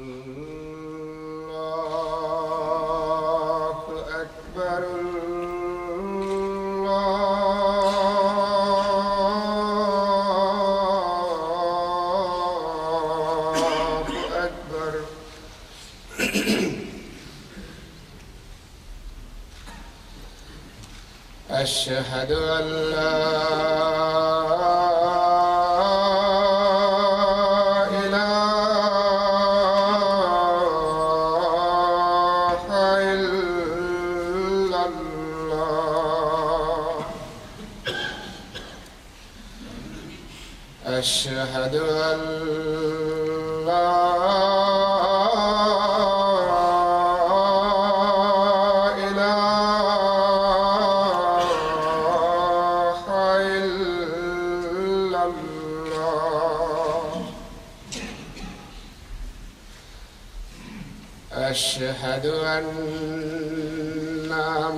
الله أكبر الله أكبر. أشهد أن لا أشهد أن لا إله إلا الله. أشهد أن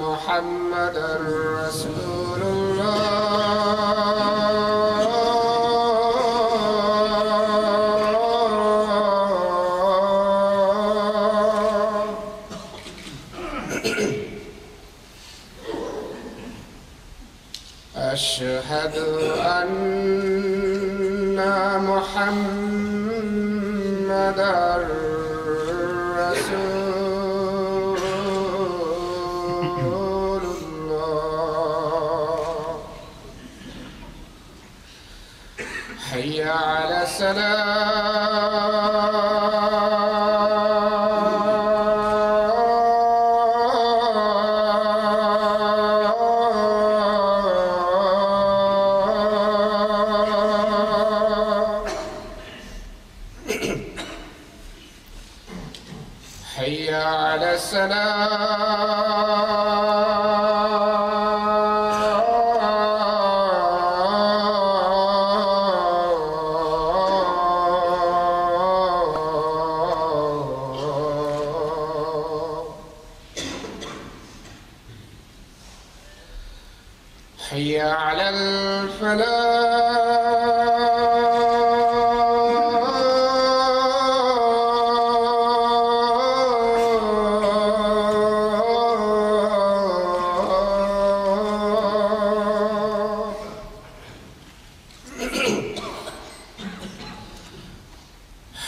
محمدًا رسول الله. أشهد أن محمدًا رسول الله. حي على حي على حي على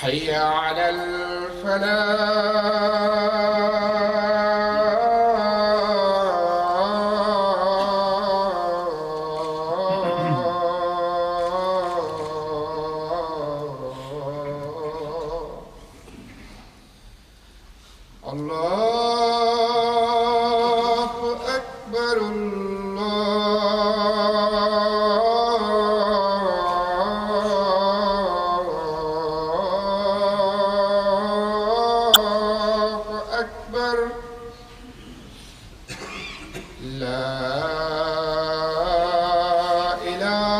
حي على الله أكبر الله أكبر. لا إله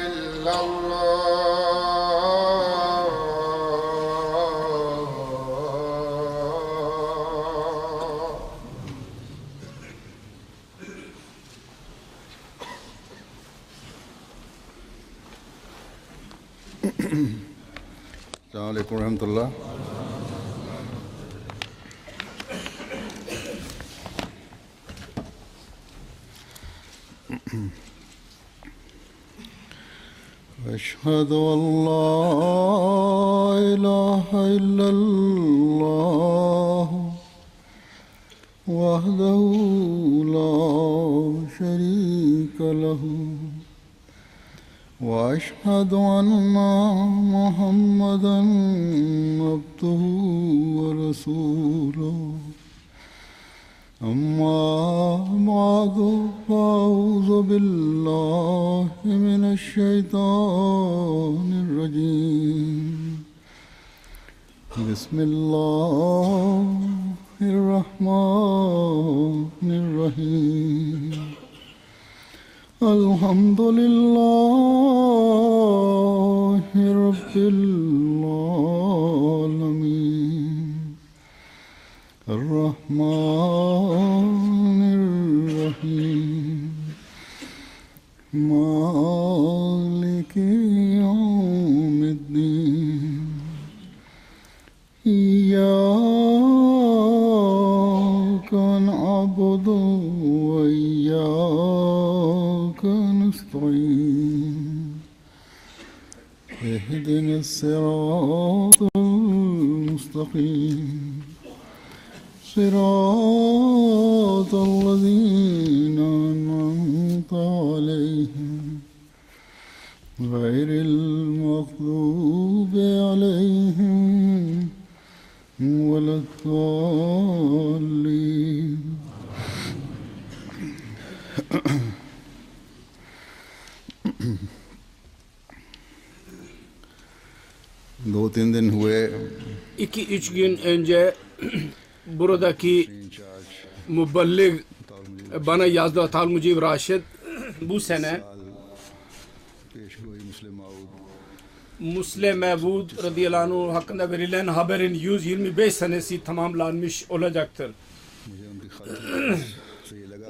إلا الله. السلام عليكم ورحمة الله. أشهد أن لا إله إلا الله وحده لا شريك له وأشهد أن محمدًا عبده ورسوله. أما بعد فأعوذ بالله من الشيطان الرجيم. بسم الله الرحمن الرحيم. الحمد لله رب العالمين. الرحمن الرحيم. مالك يوم الدين. الصراط المستقيم صراط الذين أنعمت عليهم غير المغضوب عليهم ولا الضالين. दो तीन दिन हुए 2-3 gün önce buradaki muballig bana yazdı Atal Mucib Raşid bu sene Muslim Mevud radıyallahu anh hakkında verilen haberin 125 senesi tamamlanmış olacaktır.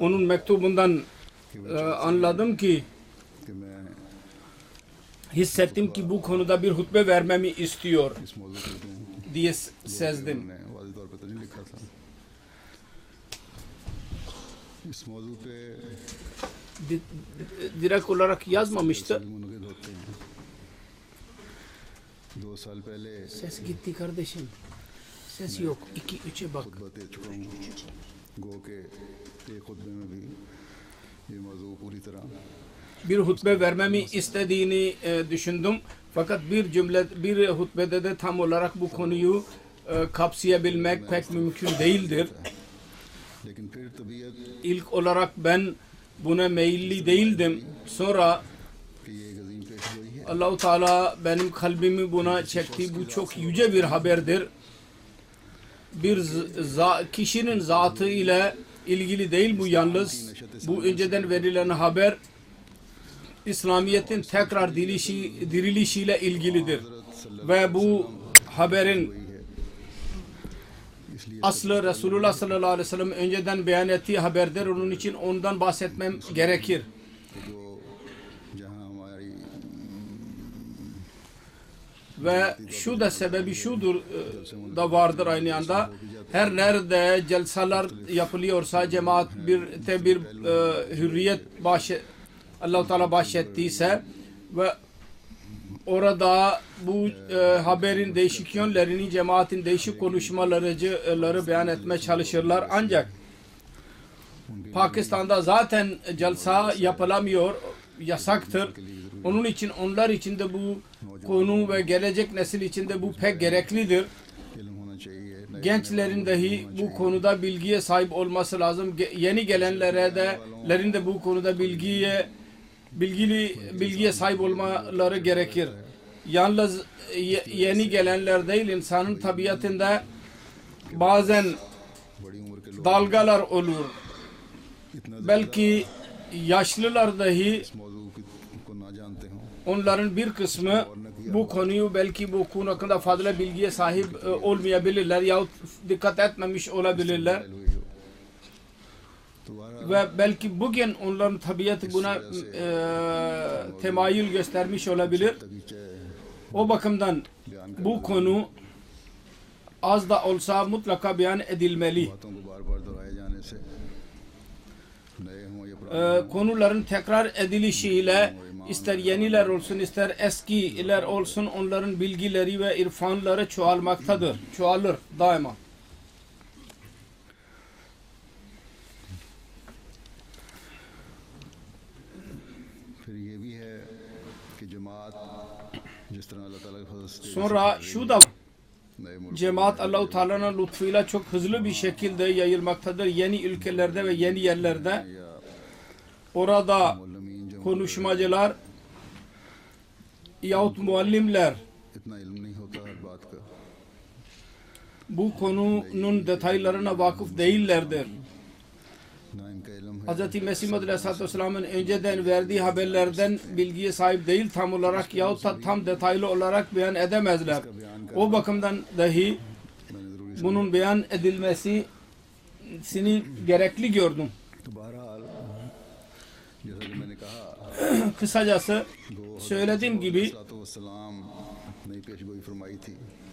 Onun mektubundan anladım ki hissettim ki bu konuda bir hutbe vermemi istiyor diye sezdim. Direkt olarak yazmamıştı. Ses gitti kardeşim. Ses yok. 2-3'e bak. Bir hutbe vermemi istediğini düşündüm. Fakat bir hutbede de tam olarak bu konuyu kapsayabilmek pek mümkün değildir. İlk olarak ben buna meyilli değildim. Sonra Allah-u Teala benim kalbimi buna çekti. Bu çok yüce bir haberdir. Bir kişinin zatı ile ilgili değil bu yalnız. Bu önceden verilen haber İslamiyet'in tekrar dirilişiyle ilgilidir. Ve bu haberin aslı Resulullah sallallahu aleyhi ve sellem önceden beyan ettiği haberdir. Onun için ondan bahsetmem gerekir. Ve şu da sebebi şudur da vardır aynı anda. Her nerede celsalar yapılıyorsa cemaat bir hürriyet Allah-u Teala bahşettiyse ve orada bu haberin değişik yönlerini cemaatin değişik konuşmaları beyan etmeye çalışırlar. Ancak Pakistan'da zaten celsa yapılamıyor, yasaktır. Onun için onlar için de bu konu ve gelecek nesil için de bu pek gereklidir. Gençlerin dahi bu konuda bilgiye sahip olması lazım. Yeni gelenlerin de bu konuda bilgiye sahip olmaları gerekir. Yalnız yeni gelenler değil, insanın tabiatında bazen dalgalar olur. Belki yaşlılar dahi onların bir kısmı bu konuyu belki bu konu hakkında fazla bilgiye sahip olmayabilirler yahut dikkat etmemiş olabilirler. Ve belki bugün onların tabiatı buna temayül göstermiş olabilir. O bakımdan bu konu az da olsa mutlaka beyan edilmeli. Konuların tekrar edilişiyle ister yeniler olsun ister eskiler olsun onların bilgileri ve irfanları çoğalır daima. Sonra şu da cemaat Allah-u Teala'nın lütfuyla çok hızlı bir şekilde yayılmaktadır yeni ülkelerde ve yeni yerlerde. Orada konuşmacılar yahut muallimler bu konunun detaylarına vakıf değillerdir. Hz. Mesih Maud Aleyhisselatü Vesselam'ın önceden verdiği haberlerden bilgiye sahip değil tam olarak yahut da tam detaylı olarak beyan edemezler. O bakımdan dahi bunun beyan edilmesini gerekli gördüm. Kısacası söylediğim gibi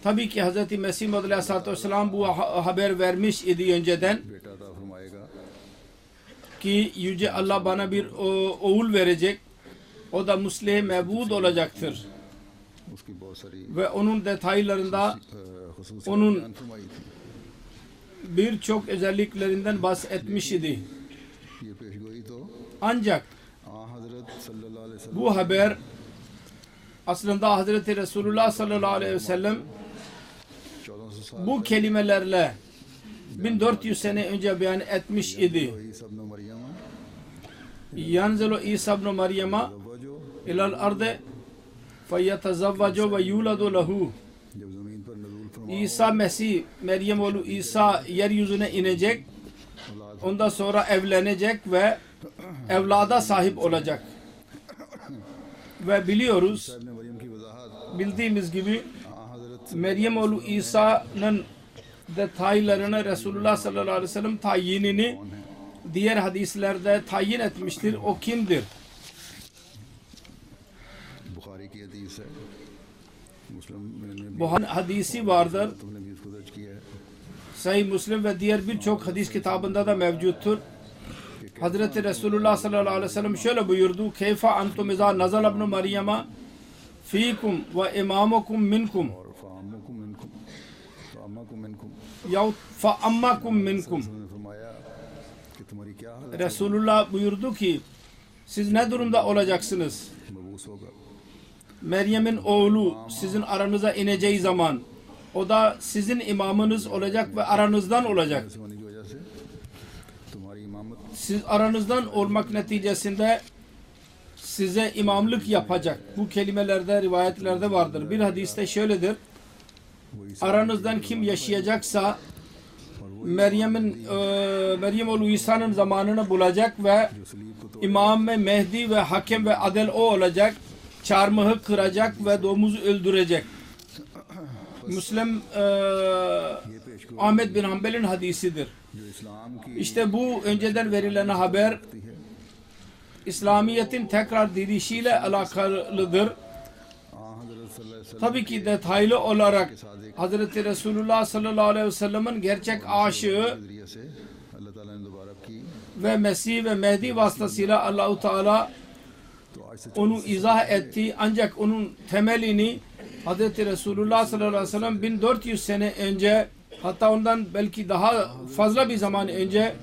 tabii ki Hz. Mesih Maud Aleyhisselatü Vesselam bu haber vermiş idi önceden ki Yüce Allah bana bir oğul verecek. O da Muslih Mevud olacaktır. उसकी बहुत सारी ve onun detaylarında खुसूसी onun बयान फरमाई थी। birçok özelliklerinden bahsetmiş idi. ये पेशगोई तो Ancak हजरत सल्लल्लाहु अलैहि वसल्लम bu haber aslında Hazreti Resulullah sallallahu aleyhi ve sellem 1400 साल bu kelimelerle 1400 sene önce beyan etmiş idi. ईसा इब्न Maryam Yanzilu İsa ibn Meryem'a जो ilal arde feyetezavvacu ve yuladu lehu. जब जमीन पर नज़ूल फरमा İsa Mesih, Meryem oğlu İsa yeryüzüne inecek. Ondan sonra evlenecek ve evlada sahip olacak. Ve biliyoruz, इब्न मरियम की वजाहत bildiğimiz gibi हजरत Meryem oğlu İsa'nın detaylarını Resulullah sallallahu aleyhi ve sellem tayinini diğer hadislerde tayin etmiştir. O kimdir? Bukhari की हदीस है, मुस्लिम ने Bu hadisi vardır. तुमने भी इसको दर्ज किया है। Sahih Müslim ve diğer birçok hadis kitabında da mevcuttur. Hazreti Resulullah sallallahu aleyhi ve sellem şöyle buyurdu. Keyfe antum izâ nazal ibn Meryem'e fikum ve imamukum minkum और फ़ाम्मुकुम मिनकुम फ़ाम्माकुम मिनकुम yahut fa ammakum minkum. उसने फरमाया कि तुम्हारी क्या हालत Resulullah buyurdu ki siz ne durumda olacaksınız? मबूस होगा। Meryem'in oğlu sizin aranıza ineceği zaman o da sizin imamınız olacak ve aranızdan olacak. ऐसे होने की वजह से तुम्हारी इमामत Siz aranızdan olmak neticesinde size imamlık yapacak. Bu kelimelerde, rivayetlerde vardır. Bir hadiste şöyledir. Aranızdan kim yaşayacaksa Meryem oğlu İsa'nın zamanını bulacak ve जो सलीब को तो İmam ve Mehdi ve hakem ve adel o olacak. Çarmıhı kıracak ve domuzu öldürecek. Müslim Ahmet bin Hanbel'in hadisidir. जो इस्लाम की İşte bu önceden verilen haber है İslamiyet'in tekrar dirişiyle alakalıdır. हजरत सल्लल्लाहु अलैहि वसल्लम Tabii ki detaylı olarak Hazreti Resulullah sallallahu aleyhi ve sellem'in gerçek aşığı के जरिए से अल्लाह ताला ने दोबारा की ve Mesih ve Mehdi vasıtasıyla Allahu Teala तो आज से onu izah etti. Ancak onun temelini Hazreti Resulullah sallallahu aleyhi ve sellem 1400 sene önce, hatta ondan belki daha fazla bir zaman önce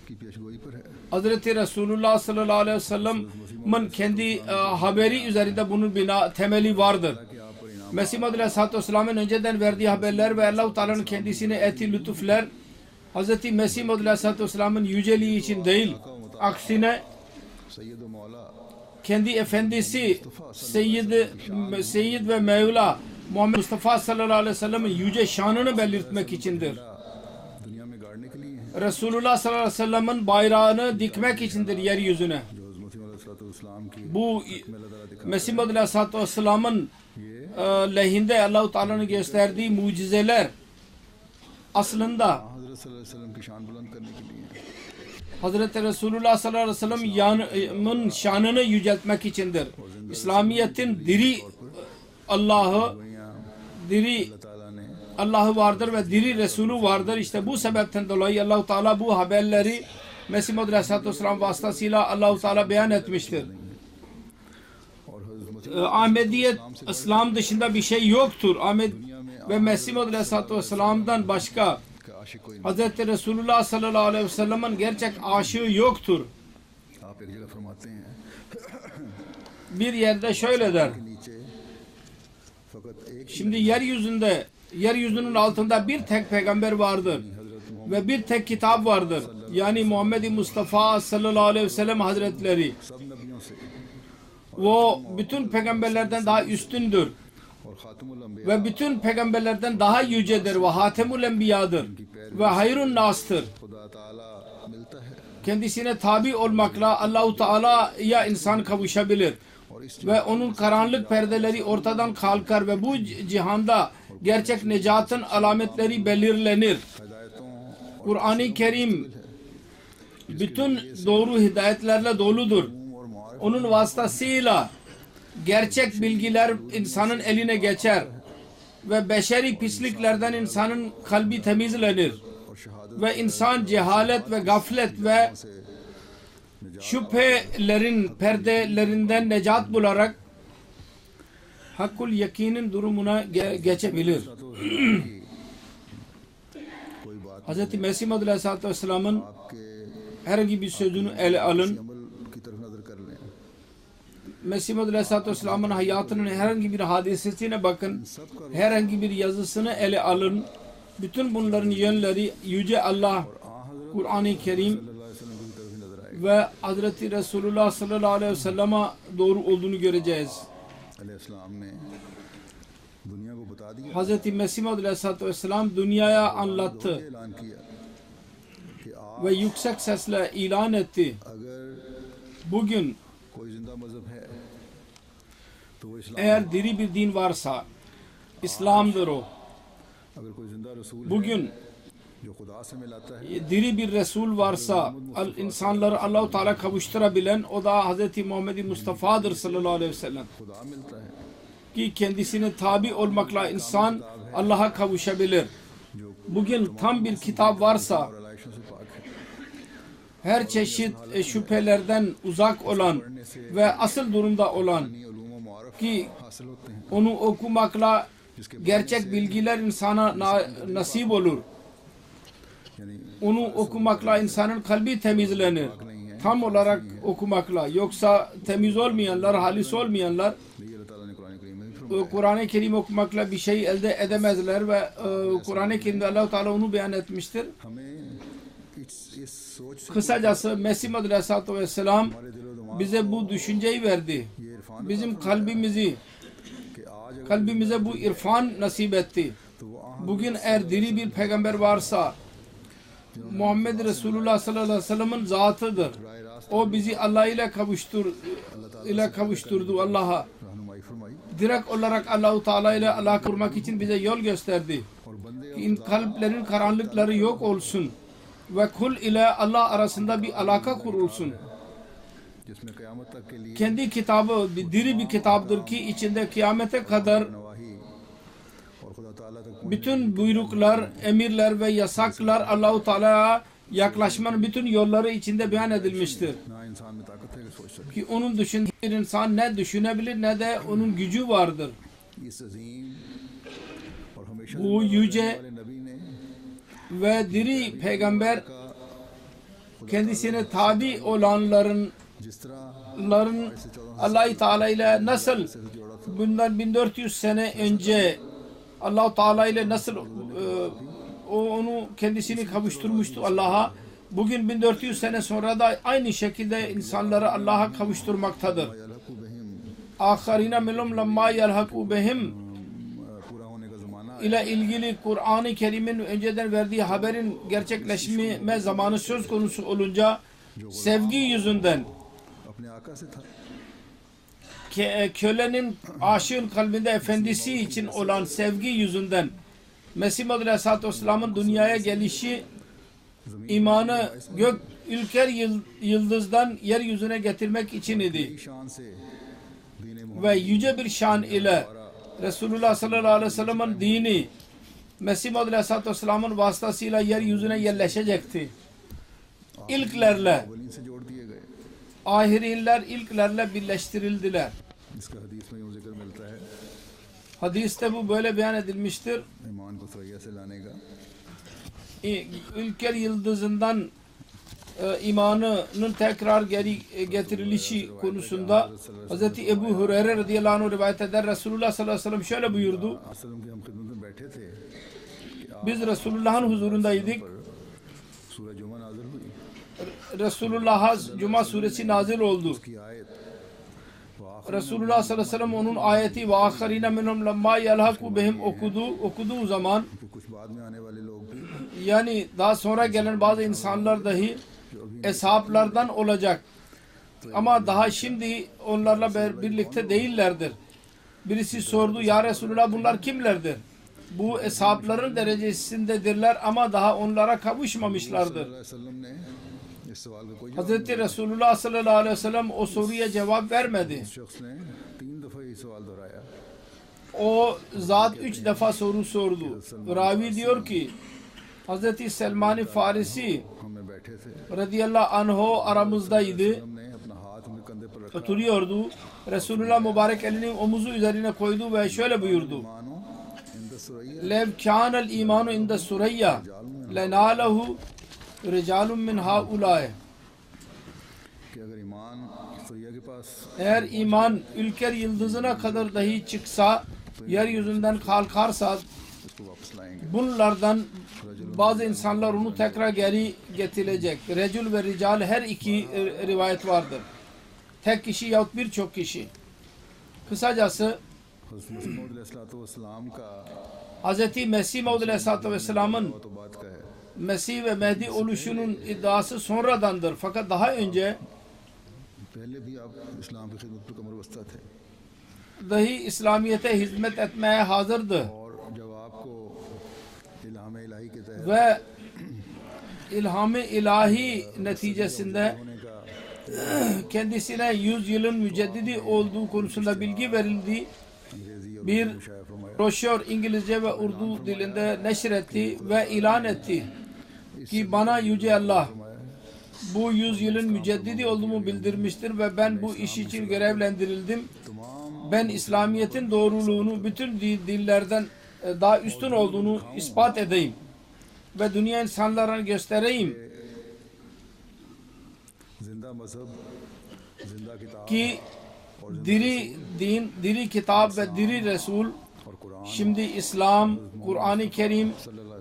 की पेशगोई पर है। Hazreti Resulullah sallallahu aleyhi ve sellem'in kendi haberi üzerinde bunun temeli vardır. कि आप पर इनाम Mesih Muhammed Aleyhisselatü Vesselam'ın önceden verdiği haberler ve Allah-u Teala'nın kendisine ettiği lütuflar Hz. Mesih Muhammed Aleyhisselatü Vesselam'ın yüceliği için değil, aksine Syed व मौला kendi efendisi Seyyid ve Mevla Muhammed Mustafa sallallahu aleyhi ve sellem'in yüce şanını belirtmek içindir. दुनिया में गाड़ने के लिए है, Resulullah sallallahu aleyhi ve sellem'in bayrağını dikmek içindir yeryüzüne. जो हज़रत अलैहिस्सलाम की Bu Mesih Muhammed Aleyhisselatü Vesselam'ın lehinde Allah-u Teala'nın gösterdiği mucizeler aslında हज़रत सल्लल्लाहु अलैहि वसल्लम की शान बुलंद करने के लिए है। Hazreti Resulullah sallallahu aleyhi ve sellem'in şanını yüceltmek içindir. İslamiyet'in diri Allah'ı, diri ताला ने Allah'ı vardır ve diri Resulü vardır. İşte bu sebepten dolayı Allah-u Teala bu haberleri Mesih Muhammed Aleyhisselatü Vesselam vasıtasıyla Allah-u Teala beyan etmiştir. और हज़रत Ahmediyet İslam dışında bir şey yoktur. Ahmet ve Mesih Muhammed Aleyhisselatü Vesselam'dan başka का आशिक कोई नहीं। Hazreti Resulullah sallallahu aleyhi ve sellem'in gerçek aşığı yoktur. आप एक जगह फरमाते हैं Bir yerde şöyle der. नीचे फ़कत एक Şimdi yeryüzünün altında bir tek peygamber vardır ve bir tek kitap vardır. Yani Muhammed Mustafa sallallahu aleyhi ve sellem hazretleri. सब नबियों से O bütün peygamberlerden daha üstündür और खातमुल अंबिया ve bütün peygamberlerden daha yücedir ve hatemul enbiyadır ve hayrun nas'tır. खुदा ताला मिलता है Kendisine tabi olmakla Allah-u Teala'ya insan kavuşabilir. और इस Ve onun karanlık perdeleri ortadan kalkar ve bu cihanda gerçek necatın alametleri belirlenir. हिदायतों Kur'an-ı Kerim bütün doğru hidayetlerle doludur. और मुआरफ Onun vasıtasıyla gerçek bilgiler insanın eline geçer ve beşeri pisliklerden insanın kalbi temizlenir और शहादत ve insan cehalet ve gaflet ve से şüphelerin perdelerinden necat bularak hakkul yakinin durumuna geçebilir. कोई बात Hz. Mesih Maud Aleyhisselatü Vesselam'ın आपके herhangi bir sözünü ele alın. अमल की तरफ नजर कर लें। Mesih Maud Aleyhisselatü Vesselam'ın hayatının herhangi bir hadisesine bakın. Herhangi bir yazısını ele alın. Bütün bunların yönleri Yüce Allah, Kur'an-ı Kerim ve Hazreti Resulullah sallallahu aleyhi ve sellem'e doğru olduğunu göreceğiz. अलैहिस्सलाम ने दुनिया को बता दिया, Hazreti Mesih Maud Aleyhisselatü Vesselam dünyaya anlattı ऐलान किया कि आप ve yüksek sesle ilan etti. अगर Bugün कोई जिंदा मजहब है तो वो इस्लाम। eğer diri bir din varsa İslam'dır o. अगर कोई जिंदा रसूल है Bugün जो खुदा से मिलाता है, diri bir Resul varsa insanları Allah-u Teala kavuşturabilen o da Hz. Muhammed Mustafa'dır sallallahu aleyhi ve sellem. खुदा मिलता है, Ki kendisine tabi olmakla insan Allah'a kavuşabilir. Bugün tam bir kitap varsa और अलाइशों से पाक है। her çeşit şüphelerden uzak olan ve asıl durumda olan ये उलूम व मुआरफ ki हासिल होते हैं, onu okumakla gerçek bilgiler insana nasip olur. यानी Onu okumakla insanın kalbi temizlenir. Tam olarak okumakla. Yoksa temiz olmayanlar, halis olmayanlar ये अल्लाह ताला ने कुरान करीम में भी फरमाया। Kur'an-ı Kerim okumakla bir şey elde edemezler ve Kur'an-ı Kerim'de Allah-u Teala onu beyan etmiştir. हमें इस सोच से Kısacası Mesih Maud Aleyhisselatü Vesselam हमारे दिलो दिमाग bize bu düşünceyi verdi. ये इरफान Bizim kalbimizi, कि आज अगर kalbimize bu irfan nasip etti. तो वो Bugün eğer diri bir peygamber varsa Muhammed Resulullah sallallahu aleyhi ve sellem'in zatıdır. O bizi Allah ile kavuşturdu Allah'a. रहनुमाई फरमाई Direkt olarak Allah-u Teala ile alaka kurmak için bize yol gösterdi. और बंदे Ki kalplerin karanlıkları yok olsun ve kul ile Allah arasında bir alaka kurulsun. जिसमें क़यामत तक के लिए Kendi kitabı bir diri bir kitaptır ki içinde kıyamete kadar नवाही और खुदा ताला तक bütün buyruklar, emirler ve yasaklar Allah-u Teala'ya yaklaşmanın bütün yolları içinde beyan edilmiştir. ना इंसान में ताकत है कि सोच सके। Ki onun dışında bir insan ne düşünebilir ne de onun gücü vardır. इस अजीम और हमेशा Bu yüce वाले नबी ने ve diri peygamber kendisine tabi olanların जिस तरह Allah-u Teala ile nasıl bundan 1400 sene önce Allah-u Teala ile nasıl onu kendisini kavuşturmuştu Allah'a. Bugün 1400 sene sonra da aynı şekilde insanları Allah'a kavuşturmaktadır. यलहकु बहिम Ahirine minhum lamma yelhaku behim पूरा होने का ज़माना ile ilgili Kur'an-ı Kerim'in önceden verdiği haberin gerçekleşme zamanı söz konusu olunca sevgi yüzünden अपने आका से था, kölenin aşığın kalbinde efendisi için olan sevgi yüzünden Mesih Maud Aleyhisselatü Vesselam'ın dünyaya gelişi imanı ülker yıldızdan yeryüzüne getirmek için idi. शान से दीन Ve yüce bir şan ile Resulullah sallallahu aleyhi ve sellem'in dini Mesih Maud Aleyhisselatü Vesselam'ın vasıtasıyla yeryüzüne yerleşecekti. İlklerle, Muhammad से जोड़ दिए गए, ahiriler ilklerle birleştirildiler. जिसका हदीस में यूँ जिक्र मिलता है, Hadiste bu böyle beyan edilmiştir. ईमान को सरैया से लाने का Ülker yıldızından imanının tekrar geri getirilişi konusunda Hz. Ebu Hureyre radıyallahu anh rivayet eder. Resulullah sallallahu aleyhi ve sellem şöyle buyurdu. Aslam के हम खिदमत में बैठे थे कि Biz Resulullah'ın huzurundaydık. सूरज जुमा नाजिल हुई, Resulullah'a Cuma suresi nazil oldu. की आयत Resulullah sallallahu aleyhi ve sellem onun ayeti ve ahirine minhum lamma yelhaku behim okuduğu zaman कि कुछ बाद में आने वाले लोग भी yani daha sonra gelen bazı insanlar dahi eshaplardan olacak. Ama daha şimdi onlarla birlikte değillerdir. Birisi sordu, ya Resulullah bunlar kimlerdir? Bu eshapların derecesindedirler ama daha onlara kavuşmamışlardır. वसल्लम ने इस सवाल का कोई Hazreti Resulullah sallallahu aleyhi ve sellem o soruya cevap vermedi. शख्स ने 3 दफा ये सवाल दोहराया। O zat 3 defa soru sordu. Ravi diyor ki Hazreti Selman-ı Farisi हम में बैठे थे, radıyallahu anh aramızdaydı. हमने अपना हाथ उनके कंधे पर रखा Oturuyordu. Resulullah mübarek elini omuzu üzerine koydu ve şöyle buyurdu. मानो इंद Suraiya Lev kânel imanu inde sureyya lenâlehu ricalun min haulâe. कि अगर ईमान सुरैया के पास Eğer iman ülker yıldızına kadar dahi çıksa, yeryüzünden kalkarsa उसको वापस लाएंगे। bunlardan bazı insanlar onu tekrar geri getirecek. Recül ve rical her iki rivayet vardır. Tek kişi yahut birçok kişi. Kısacası हज़रत मसीह अलैहिस्सलाम का Hz. Mesih Maud Aleyhisselatü Vesselam'ın तो बात का है Mesih ve Mehdi oluşunun iddiası sonradandır. Fakat daha önce पहले भी आप इस्लाम की खिदमत पर कमर बस्ता थे dahi İslamiyet'e hizmet etmeye hazırdı. और जब आपको इल्हाम इलाही के तहत Ve ilham-ı ilahi neticesinde होने का kendisine 100 yılın müceddidi olduğu konusunda bilgi verildi. अंग्रेजी और Bir शायद फरमाया broşür İngilizce ve Urdu dilinde neşretti ve ilan etti ki bana Yüce Allah bu 100 yılın müceddidi olduğumu bildirmiştir ve ben bu iş için görevlendirildim. Ben İslamiyet'in doğruluğunu bütün dillerden daha üstün olduğunu ispat edeyim ve dünya insanlarına göstereyim जिंदा मजहब जिंदा किताब ki diri din, diri kitap ve diri Resul और Quran şimdi İslam, Kur'an-ı Kerim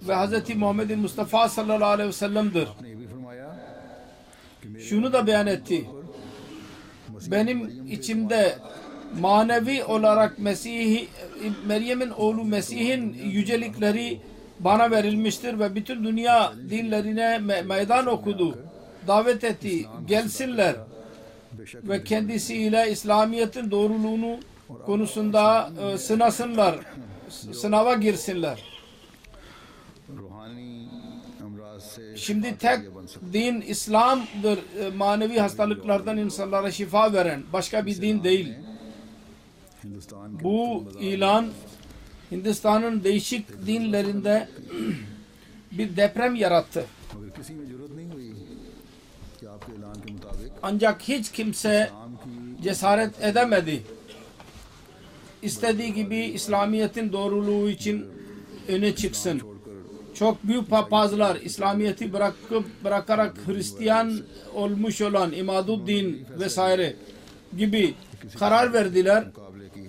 ve Hz. Muhammed Mustafa sallallahu aleyhi ve sellem'dir. ने ये भी फरमाया कि मेरे Şunu da beyan etti. Benim içimde manevi olarak Meryem'in oğlu Mesih'in yücelikleri bana verilmiştir ve bütün dünya dinlerine meydan okudu. Davet etti. Gelsinler ve kendisiyle İslamiyet'in doğruluğunu konusunda sınasınlar. Sınava girsinler. रूहानी अमराज से Şimdi tek din İslam'dır. Manevi hastalıklardan insanlara şifa veren. Başka bir din değil. Hindustan के Bu ilan Hindistan'ın değişik dinlerinde bir deprem yarattı. मगर किसी में जरूरत नहीं हुई कि आपके ऐलान के मुताबिक Ancak hiç kimse नाम की cesaret edemedi. İstediği gibi İslamiyet'in doğruluğu için öne çıksın. Çok büyük papazlar İslamiyet'i bırakarak Hristiyan olmuş olan İmaduddin vesaire gibi karar verdiler. मुकाबले की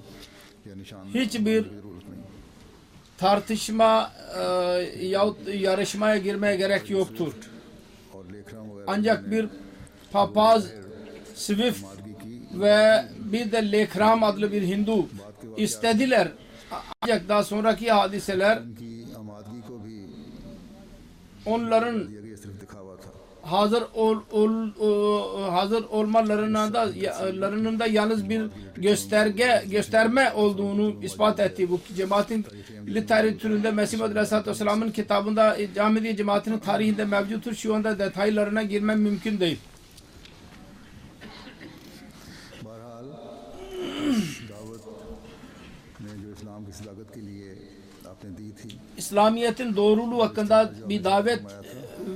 या निशान Hiçbir जरूरत नहीं tartışma yahut yarışmaya girmeye gerek yoktur. और लेखराम वगैरह Ancak bir papaz Swift मार्गी की ve bir de Lekram adlı bir Hindu istediler. Ancak daha sonraki hadiseler की आमादगी को भी onların ये कि ये सिर्फ दिखावा था hazır olmalarının da yalnız bir gösterme olduğunu ispat etti. Bu cemaatin literatüründe Mesih Maud Aleyhisselatü Vesselam'ın kitabında Ahmediye cemaatinin tarihinde mevcuttur. Şu anda detaylarına girmem mümkün değil. बहरहाल दावत ने जो इस्लाम की सदाकत के लिए आपने दी थी İslamiyet'in doğruluğu hakkında bir davet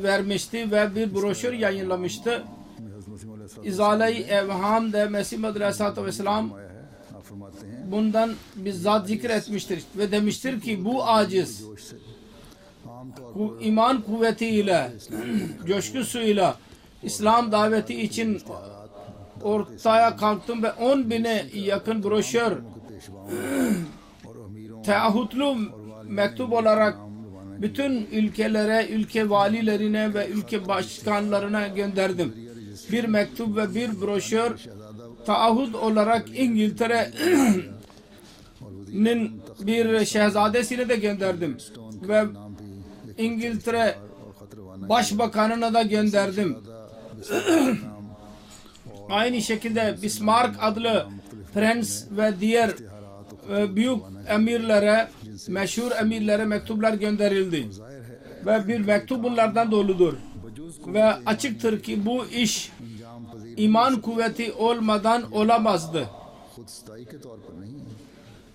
vermişti ve bir broşür yayınlamıştı. हज़रत मसीह अलैहि İzale-i Evham de Mesih Maud Aleyhisselatü Vesselam फरमाया है आप फरमाते हैं bundan bizzat zikretmiştir ve demiştir ki bu aciz जोश से आमतौर bu iman kuvvetiyle coşkusuyla İslam daveti için ortaya kalktım ve 10.000'e yakın broşür के पेशवाओं और अमीरों teahhütlü mektup olarak bütün ülkelere, ülke valilerine ve ülke başkanlarına gönderdim. Bir mektup ve bir broşür taahhüt olarak İngiltere'nin bir şehzadesine de gönderdim. Ve İngiltere Başbakanına da gönderdim. Aynı şekilde Bismarck adlı prens ve diğer büyük emirlere, meşhur emirlere mektuplar gönderildi. Ve bir mektup bunlardan doludur. Ve açıktır ki bu iş iman kuvveti olmadan olamazdı. खुद सदाई के तौर पर नहीं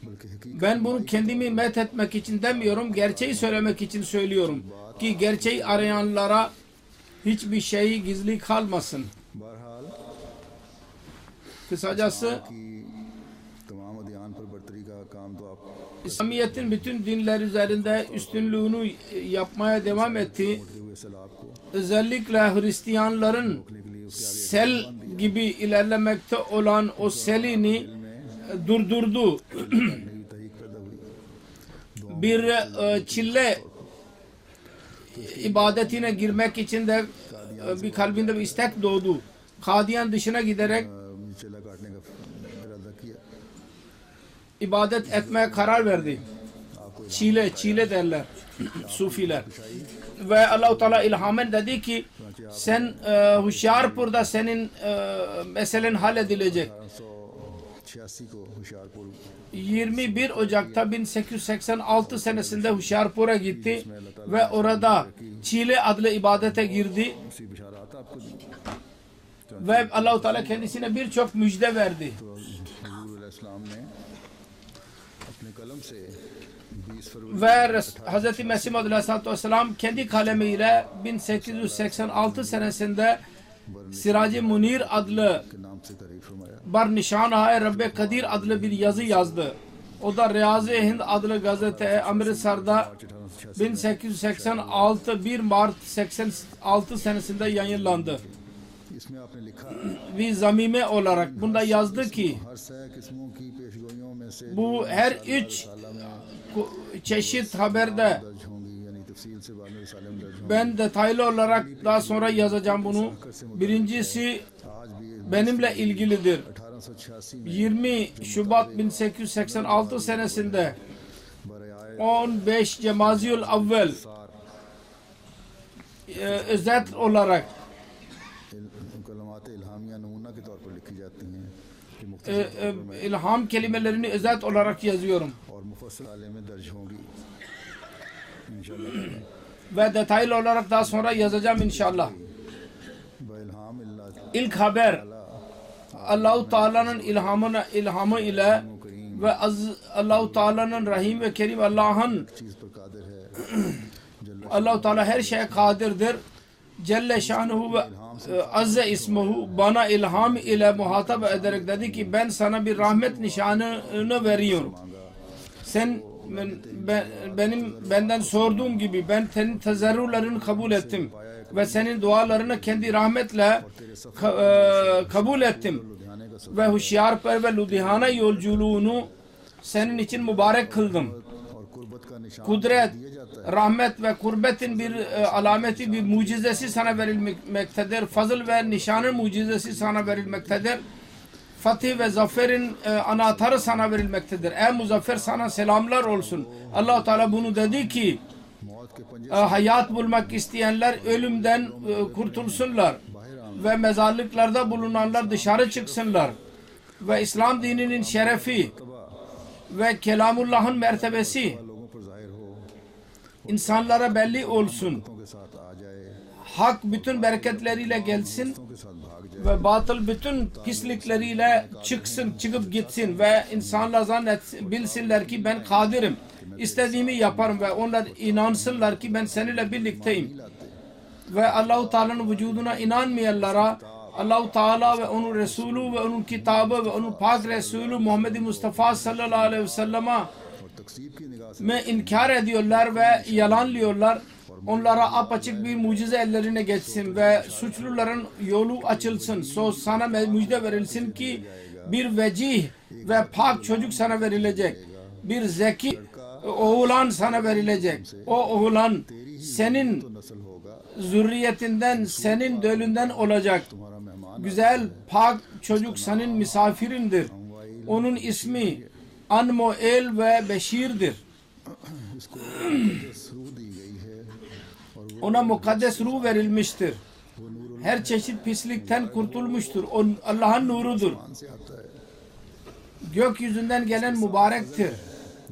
बल्कि हकीकत Ben bunu kendimi methetmek için demiyorum, gerçeği söylemek için söylüyorum. Ki gerçeği arayanlara hiçbir şey gizli kalmasın. बहरहाल Kısacası की İslamiyet'in bütün dinler üzerinde üstünlüğünü yapmaya devam etti. हुए सैलाब को Özellikle Hristiyanların sel gibi ilerlemekte olan o selini durdurdu. नई तहरीक पैदा हुई। Bir çile ibadetine girmek için de bir kalbinde bir istek doğdu. Kadiyan dışına giderek चेला काटने का इरादा किया। ibadet etmeye karar verdi. Çile derler Sufiler. Ve Allah-u Teala ilhamen dedi ki sen Huşyarpur'da senin meselen halledilecek. 1986 को होशियारपुर 21 Ocak'ta 1886 senesinde Huşyarpur'a gitti ve orada Çile adlı ibadete girdi उसी बिशारात आपको दी। ve Allah-u Teala kendisine birçok müjde verdi. तो हुजूर अलैहिस्सलाम ने अपने कलम से 20 फरवरी Ve Hz. Mesih Maud Aleyhisselatü Vesselam kendi kalemiyle 1886 senesinde Siraj-ı Munir adlı के नाम से तारीफ फरमाया। Bar Nişan-ı Rabbe Kadir adlı bir yazı yazdı. O da Riyaz-ı Hind adlı gazete Amritsar'da 1886 1 Mart 86 senesinde yayınlandı. इसमें आपने लिखा Bir zamime olarak bunda yazdı ki हर सह किस्मों की पेशगोइयों में से bu her üç çeşit haberde दर्ज होंगी, यानी तफसील से बाद में रिसाले में दर्ज होंगी। ben detaylı olarak daha sonra yazacağım bunu. Birincisi आज भी benimle ilgilidir. 1886 में 20 Şubat 1886 senesinde बरआए 15 Cemaziyül Avvel özet olarak कलमात इल्हामिया नमूना के तौर पर लिखी जाती हैं कि मुख्तलिफ ilham kelimelerini özet olarak yazıyorum. और मुफस्सल आले में दर्ज होंगी इंशाअल्लाह। Ve detaylı olarak daha sonra yazacağım inşallah. बइल्हाम इल्लाह İlk haber Allah-u Teala'nın ilhamı ile ve Allah-u Teala'nın Rahim ve Kerim Allah'ın चीज़ पर कादिर है। Allah-u Teala her şeye kadirdir. Celle şanuhu ve azze ismuhu bana ilham ile muhatap ederek dedi ki ben sana bir rahmet nişanını veriyorum. Sen benden sorduğum gibi ben senin tezerrularını kabul ettim ve senin dualarını kendi rahmetle kabul ettim ve Huşyarpur ve Ludhiana yolculuğunu senin için mübarek kıldım. और कुर्बत का निशान Kudret, rahmet ve kurbetin bir alameti, bir mucizesi sana verilmektedir. Fazıl ve nişanın mucizesi sana verilmektedir. Fatih ve zaferin anahtarı sana verilmektedir. Ey muzaffer sana selamlar olsun. Allah-u Teala bunu dedi ki मौत के पंजे hayat bulmak isteyenler ölümden kurtulsunlar ve mezarlıklarda bulunanlar dışarı çıksınlar ve İslam dininin şerefi ve Kelamullah'ın mertebesi लोगों पर जाहिर हो, insanlara belli olsun. के साथ आ जाए, Hak bütün bereketleriyle gelsin के साथ भाग जाए। ve batıl bütün pislikleriyle çıkıp gitsin ve insanlar bilsinler ki ben kadirim. İstediğimi yaparım ve onlar inansınlar ki ben seninle birlikteyim. Ve Allah-u Teala'nın vücuduna inanmayanlara Allah-u Teala ve onun Resulü ve onun kitabı ve onun pak Resulü Muhammed Mustafa sallallahu aleyhi ve sellem'e और तकसीब की निगाह से inkar ediyorlar ve yalanlıyorlar. Onlara apaçık bir mucize ellerine geçsin ve suçluların yolu açılsın. Sana müjde verilsin ki bir vecih ve pak çocuk sana verilecek. Bir zeki oğlan sana verilecek. O oğlan senin नस्ल होगा, zürriyetinden, senin dölünden olacak. तुम्हारा मेहमान Güzel, pak çocuk senin misafirindir. Onun ismi Anmoel ve Beşir'dir. इसको रूह दी गई है और वो Ona mukaddes ruh verilmiştir. Her çeşit pislikten kurtulmuştur. O Allah'ın nurudur. से आता है Gökyüzünden gelen mübarektir.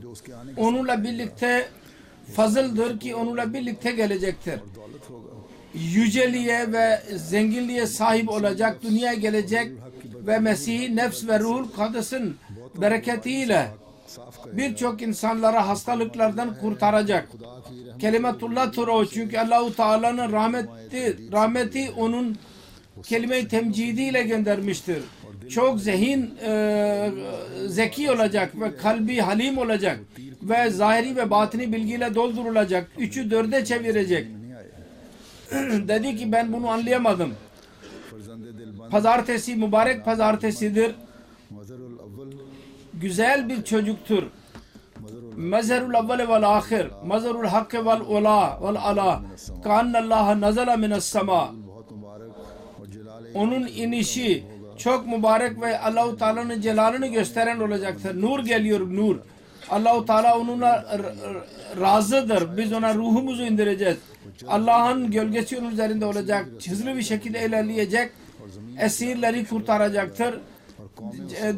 जो उसके आने Onunla birlikte fazıldır ki onunla birlikte gelecektir. दौलत होगा। Yüceliğe ve zenginliğe sahip olacak, dünyaya gelecek ve Mesih nefs ve ruhul kadısın bereketiyle साफ birçok insanlara hastalıklardan kurtaracak. Kelimetullah'tır o, çünkü Allah-u Teala'nın rahmeti onun kelime-i temcidiyle göndermiştir. Çok zeki olacak ve kalbi halim olacak. ve zahiri ve batini bilgiyle doldurulacak. 3'ü 4'e çevirecek. Dedi ki ben bunu anlayamadım. Pazartesi mübarek pazartesidir. Güzel bir çocuktur. Mezherul evvel vel ahir, mezherul hakke vel ula vel ala, kannallaha nazala minas sema. Onun inişi çok mübarek ve Allah-u Teala'nın celalini gösteren olacaktır. Nur geliyor, nur. Allah-u Teala onunla razıdır. Biz ona ruhumuzu indireceğiz. Allah'ın gölgesi onun üzerinde olacak. Hızlı bir şekilde ilerleyecek. Esirleri kurtaracaktır.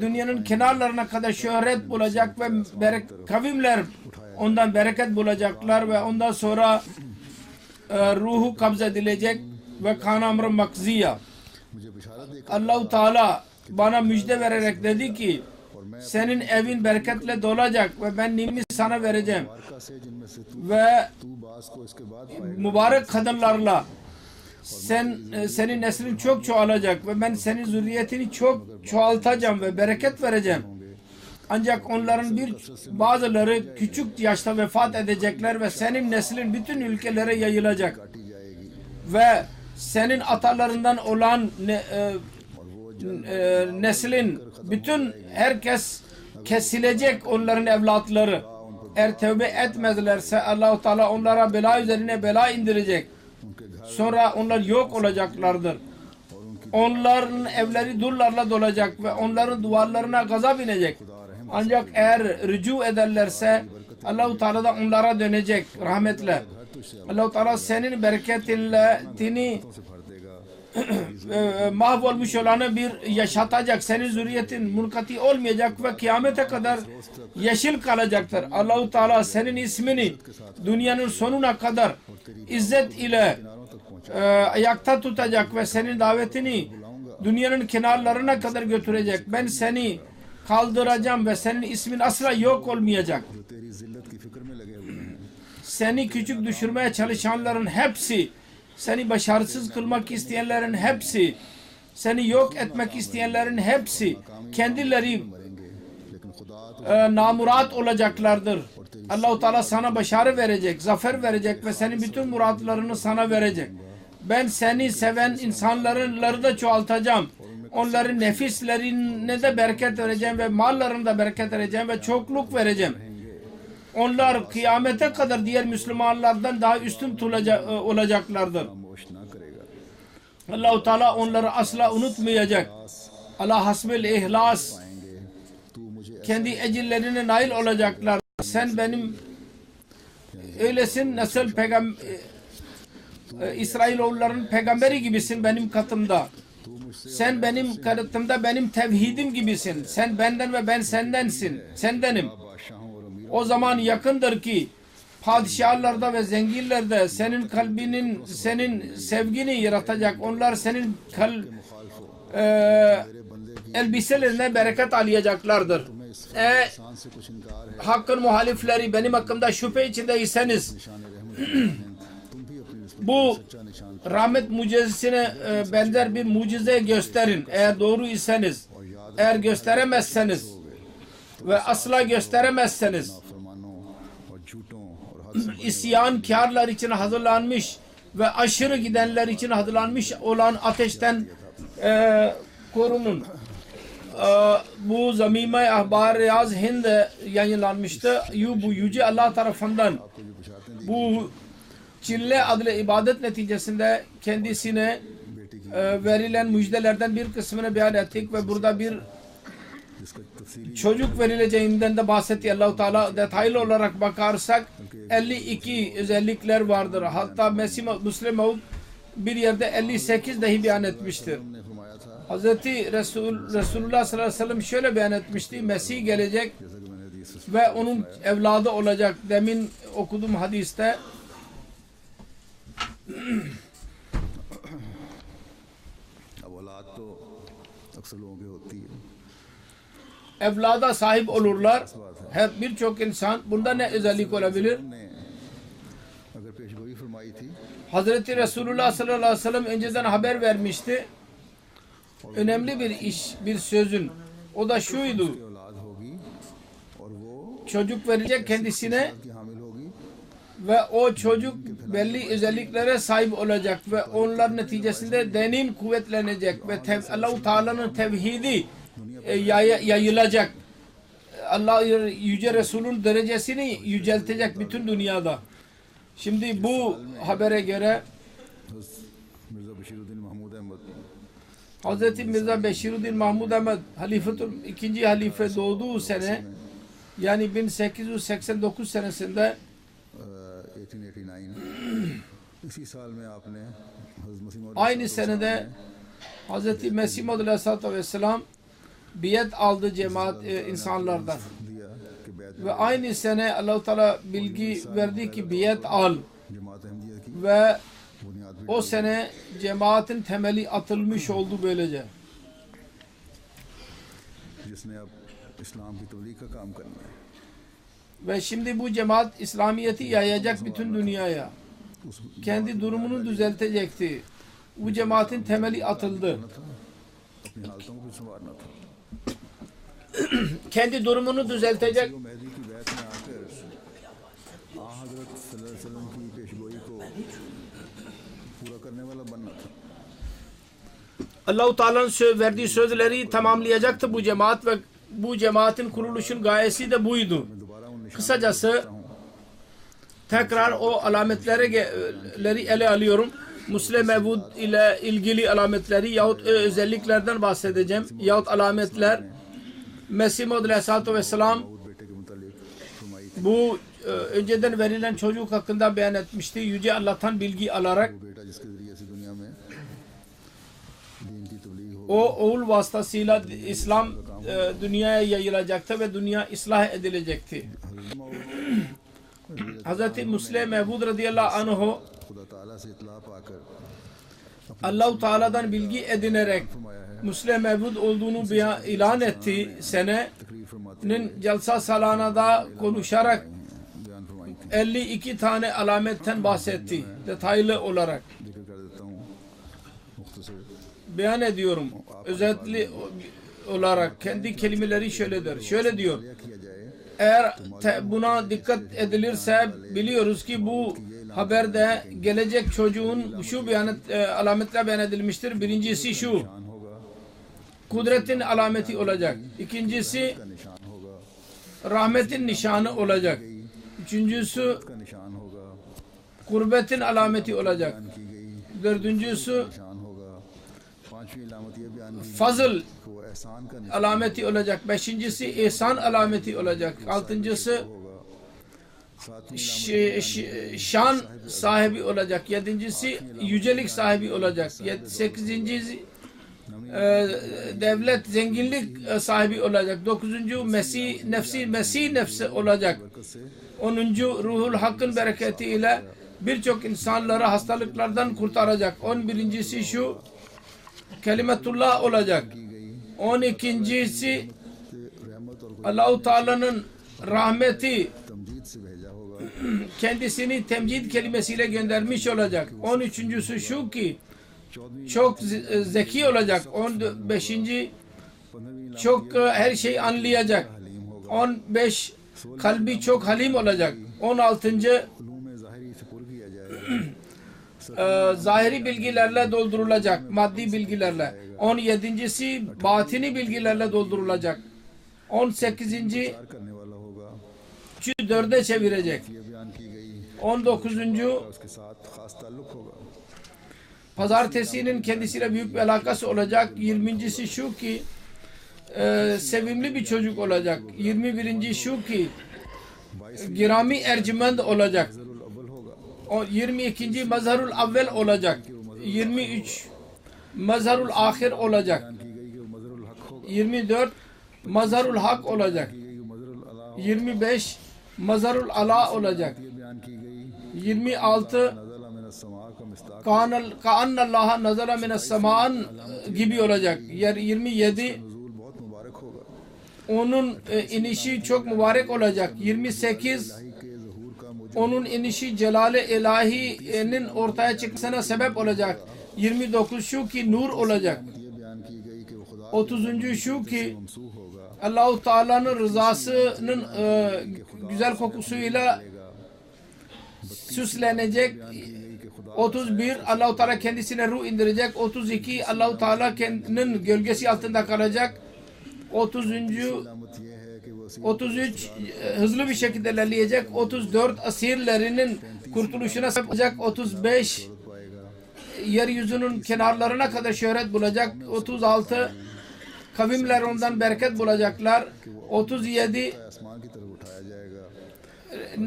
Dünyanın kenarlarına kadar şöhret bulacak ve kavimler ondan bereket bulacaklar ve ondan sonra ruhu kabz edilecek ve kanamr makziya. Allah-u Teala bana müjde vererek dedi ki senin evin bereketle dolacak ve ben nimmi sana vereceğim ve mübarek kadınlarla senin neslin çok çoğalacak ve ben senin zürriyetini çok çoğaltacağım ve bereket vereceğim. Ancak onların bazıları küçük yaşta vefat edecekler ve senin neslin bütün ülkelere yayılacak. Ve senin atalarından olan neslin bütün herkes kesilecek onların evlatları. Eğer tövbe etmezlerse Allah-u Teala onlara bela üzerine bela indirecek. Sonra onlar yok olacaklardır. Onların evleri durlarla dolacak ve onların duvarlarına gazap inecek. Ancak eğer rücu ederlerse Allah-u Teala da onlara dönecek rahmetle. Allah-u Teala senin bereketini mahvolmuş olanı bir yaşatacak. Senin zürriyetin munkati olmayacak ve kıyamete kadar yeşil kalacaktır. Allah-u Teala senin ismini dünyanın sonuna kadar izzet ile ayakta tutacak ve senin davetini dünyanın kenarlarına kadar götürecek. Ben seni kaldıracağım ve senin ismin asla yok olmayacak. Seni küçük düşürmeye çalışanların hepsi, seni başarısız kılmak isteyenlerin hepsi, seni yok etmek isteyenlerin hepsi kendileri namurat olacaklardır. Allah-u Teala sana başarı verecek, zafer verecek ve senin bütün muratlarını sana verecek. Ben seni seven insanları da çoğaltacağım. Onların nefislerine de bereket vereceğim ve mallarına da bereket vereceğim ve çokluk vereceğim. Onlar kıyamete kadar diğer Müslümanlardan daha üstün olacaklardır. Allah-u Teala onları asla unutmayacak. Allah hasbel ihlas, kendi ecillerine nail olacaklar. Sen benim öylesin, nasıl İsrailoğulların peygamberi gibisin benim katımda. Sen benim katımda benim tevhidim gibisin. Sen benden ve ben sendenim. O zaman yakındır ki padişahlarda ve zenginlerde senin kalbinin, senin sevgini yaratacak. Onlar senin elbiselerine bereket alacaklardır. Hakkın muhalifleri benim hakkımda şüphe içindeyseniz bu rahmet mucizesine benzer bir mucize gösterin. Eğer doğru iseniz, eğer gösteremezseniz ve asla gösteremezseniz isyankarlar için hazırlanmış ve aşırı gidenler için hazırlanmış olan ateşten korunun. Bu Zamime Ahbar Riyaz Hind yayınlanmıştı. Bu Yüce Allah tarafından bu Çille adlı ibadet neticesinde kendisine verilen müjdelerden bir kısmını beyan ettik ve burada bir çocuk verileceğinden de bahsetti. Allah-u Teala detaylı olarak bakarsak 52 özellikler vardır. Hatta Müslim Maud bir yerde 58 dahi beyan etmiştir. Hazreti Resulullah sallallahu aleyhi ve sellem şöyle beyan etmişti. Mesih gelecek ve onun evladı olacak. Demin okudum hadiste. Evlada sahip olurlar. Hep birçok insan. Bunda ne özellik olabilir? Hazreti Resulullah sallallahu aleyhi ve sellem önceden haber vermişti. Önemli bir iş, bir sözün. O da şuydu. çocuk verecek kendisine की हामिल होगी ve o çocuk belli özelliklere sahip olacak ve onlar neticesinde dinin kuvvetlenecek ve Allah-u Teala'nın tevhidi yayılacak. Allah Yüce Resul'ün derecesini yüceltecek bütün dünyada. Şimdi bu habere göre Mirza बशीरुद्दीन महमूद Ahmad Hz. Mirza Beşiruddin Mahmud Ahmed ikinci halife doğduğu sene yani 1889 senesinde 1889 इसी साल में आपने हज़रत मसीह मौद aynı senede Hz. Mesih Maud Aleyhisselatü Vesselam biat aldı cemaat insanlardan. दिया कि बैत Ve aynı sene Allah-u Teala bilgi verdi ki biat al जमात अहमदिया की ve बुनियाद भी o sene cemaatin temeli atılmış oldu böylece. जिसने अब इस्लाम की तबलीग का काम करना है Ve şimdi bu cemaat İslamiyet'i yayacak bütün dünyaya. उस Kendi durumunu düzeltecekti. Bu cemaatin temeli atıldı. अपनी हालतों को भी संवारना था Kendi durumunu düzeltecek. वो मेहदी की बैत में आकर हज़रत सल्लल्लाहु अलैहि वसल्लम की पेशगोई को पूरा करने वाला बनना था Allah-u Teala'nın verdiği sözleri tamamlayacaktı bu cemaat ve bu cemaatin kuruluşun gayesi de buydu. मैं दोबारा उन निशानों Kısacası tekrar o alametleri ele alıyorum. Musleh Mevud ile ilgili alametleri yahut özelliklerden bahsedeceğim. Yahut alametler Mesih Maud Aleyhisselatü Vesselam Dawood बेटे के मुतालिक फरमाई थी bu önceden verilen çocuk hakkında beyan etmişti. Yüce Allah'tan bilgi alarak वो बेटा जिसके जरिए से दुनिया में दीन की तबलीग हो o oğul vasıtasıyla İslam dünyaya yayılacaktı ve dünya ıslah edilecekti. Hz. Musleh Mevud radıyallahu anh खुदा ताला से इतला पाकर Allah-u Teala'dan bilgi edinerek फरमाया है Musleh Mevud olduğunu ilan etti. Senenin तकरीर फरमाते Celsa Salana'da konuşarak बयान फरमाई थी 52 tane alametten bahsetti. Detaylı olarak जिक्र कर देता हूँ मुख्तसर beyan ediyorum. Özetli olarak kendi kelimeleri şöyledir. Şöyle diyor. क्या किया जाए Eğer buna dikkat edilirse biliyoruz ki bu haberde gelecek çocuğun şu alametle beyan edilmiştir. Birincisi şu. निशान होगा Kudretin alameti olacak. İkincisi का निशान होगा rahmetin nişanı olacak. Üçüncüsü का निशान होगा kurbetin alameti olacak. बयान की गई Dördüncüsü निशान होगा पांचवी अलामत ये बयान की fazıl कि वो एहसान का निशान alameti olacak. Beşincisi ihsan alameti olacak. Altıncısı होगा सातवीं şan sahibi olacak. Yedincisi yücelik sahibi olacak. Sekizincisi devlet, zenginlik sahibi olacak. Dokuzuncu Mesih nefsi olacak. बरकत से 10. Ruhul Hakk'ın bereketiyle birçok insanları hastalıklardan kurtaracak. 11.'si şu Kelimetullah olacak. 12.'si रहमत और Allah-u Teala'nın rahmeti Tamjeed से भेजा होगा kendisini temcid kelimesiyle göndermiş olacak. 13.'sü şu ki 14वीं çok zeki olacak. 15. 15वीं çok her şeyi anlayacak. 15 kalbi çok halim olacak. 16. उलूम ज़ाहिरी से पुर किया जाएगा Zahiri bilgilerle doldurulacak. Maddi bilgilerle. 17.'si batini bilgilerle doldurulacak. 18. प्यार करने वाला होगा 4'e çevirecek. ये बयान की गई 19. उसके साथ खास ताल्लुक होगा Pazartesinin kendisiyle büyük bir alakası olacak. 20.'si şu ki sevimli bir çocuk olacak. 21. şu ki girami ercüment olacak. अव्वल होगा 22. Mazharul Avvel olacak. 23 Mazharul Ahir olacak. की गई कि वो मजरुल हक होगा 24 Mazharul Hak olacak. की गई कि मजरुल अला 25 Mazharul Ala olacak. ये बयान की गई 26 नज़ला मिन अस्समा का मिस्ताक Ka'annallaha nazara minas samaan gibi olacak. 27 नज़ूल बहुत मुबारक होगा onun inişi çok mübarek olacak. 28 के ज़हूर का मुझ onun inişi Celal-i İlahi'nin ortaya çıkmasına sebep olacak. 29 şu ki nur olacak. ये बयान की गई कि वो खुदा 30. şu ki ममसूह होगा Allah-u Teala'nın rızasının güzel kokusuyla süslenecek. 31 Allah-u Teala kendisine ruh indirecek. 32 Allah-u Teala'nın gölgesi altında kalacak. 33 hızlı bir şekilde ilerleyecek. 34 asirlerinin kurtuluşuna sebep olacak. 35 yeryüzünün kenarlarına kadar şöhret bulacak. 36 kavimler ondan bereket bulacaklar. 37 आसमान की तरफ उठाया जाएगा।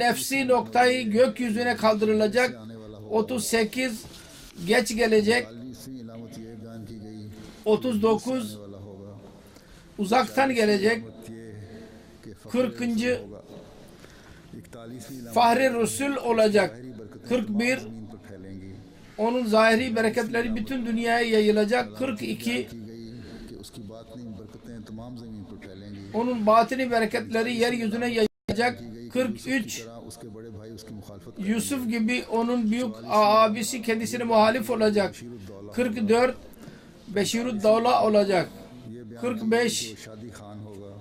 nefsi noktayı gökyüzüne kaldırılacak. 38 geç gelecek. 40वीं इलामत ये बयान की गई 39 वाला होगा uzaktan gelecek. ये कि 40. 41वीं इलामत Fahri Resul olacak. 41 जमीन पर फैलेंगी onun zahiri bereketleri bütün dünyaya yayılacak. 42 की गई कि उसकी बातनी बरकतें तमाम जमीन पर फैलेंगी। onun batini bereketleri yeryüzüne yayılacak. 43 तरह उसके बड़े भाई उसकी मुखालफत Yusuf gibi onun büyük abisi kendisine muhalif olacak. 44 Beşirüddevla olacak. 45 शादी खान होगा।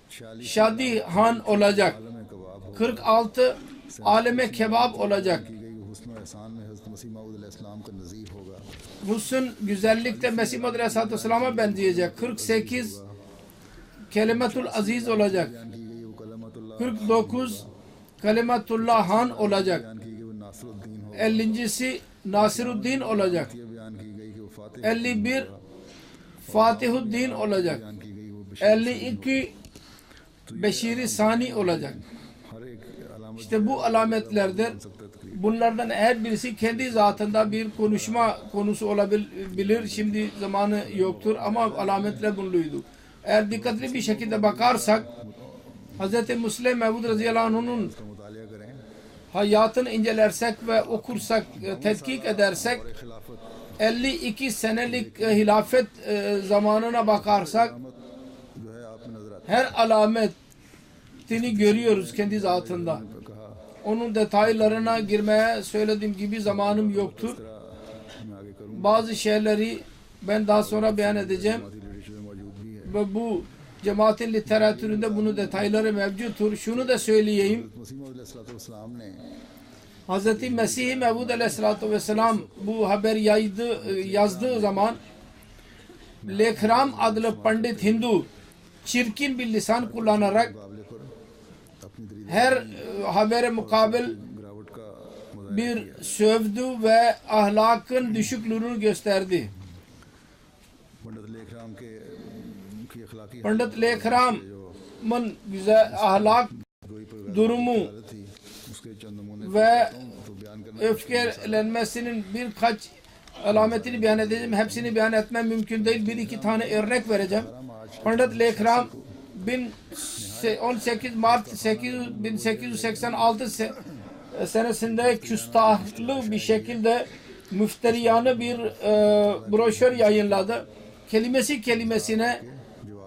46 Şadi Han olacak. में कबाब होगा 46 Aleme Kebap olacak. की गई हुस्न और एहसान में हज़रत मसीह मऊद अलैहिस्सलाम का नज़ीर होगा। Husn güzellikte Mesih Muhammed Aleyhisselatü Vesselam'a benzeyecek. 48 Kelimetul Aziz olacak. बयान की गई वो कलमतुल्लाह 49 Kelimetullah Han olacak. बयान की गई वो नासरुद्दीन होगा। 50'si Nasiruddin olacak. ये बयान की गई कि वो फातिह 51 Fatihuddin olacak. बयान की गई वो 52 Beşiri Sani olacak. हर एक अलामत İşte bu alametlerdir. Bunlardan her birisi kendi zatında bir konuşma konusu olabilir. Şimdi zamanı yoktur ama alametler bunluydu. Eğer dikkatli bir şekilde bakarsak Hz. Müslim Mevud radıyallahu anh'un का मुतालिया करें hayatını incelersek ve okursak, tetkik edersek खिलाफत 52 senelik hilafet zamanına bakarsak जो है आप में नजर आता her alametini görüyoruz kendi zatında. है। कहा Onun detaylarına girmeye söylediğim gibi zamanım yoktur. मैं आगे करूँ Bazı şeyleri ben daha sonra beyan edeceğim literature में मौजूद भी है। ve bu cemaatin literatüründe bunun detayları mevcuttur. Şunu da söyleyeyim. मसीह मऊद अलैहिस्सलाम ने Hz. Mesih Mevud Aleyhisselatü Vesselam bu haber yazdığı zaman Lekram adlı pandit Hindu çirkin bir lisan kullanarak मुकाबले पर अपनी दरीद her habere mukabil गिरावट का मुजाहिरा bir sövdü ve ahlakın düşüklüğünü gösterdi. पंडित लेखराम के की अखलाकी Pandit Lekram'ın güzel ahlak गोई पर durumu हालत थी उसके चंद नमूने ve तो बयान करना öfkelenmesinin birkaç alametini beyan edeceğim. Hepsini beyan etmem mümkün değil. Bir iki tane örnek vereceğim. Pandit Lekram 18 Mart 1886 senesinde küstahlı bir şekilde müfteriyanı bir broşür yayınladı. Kelimesi kelimesine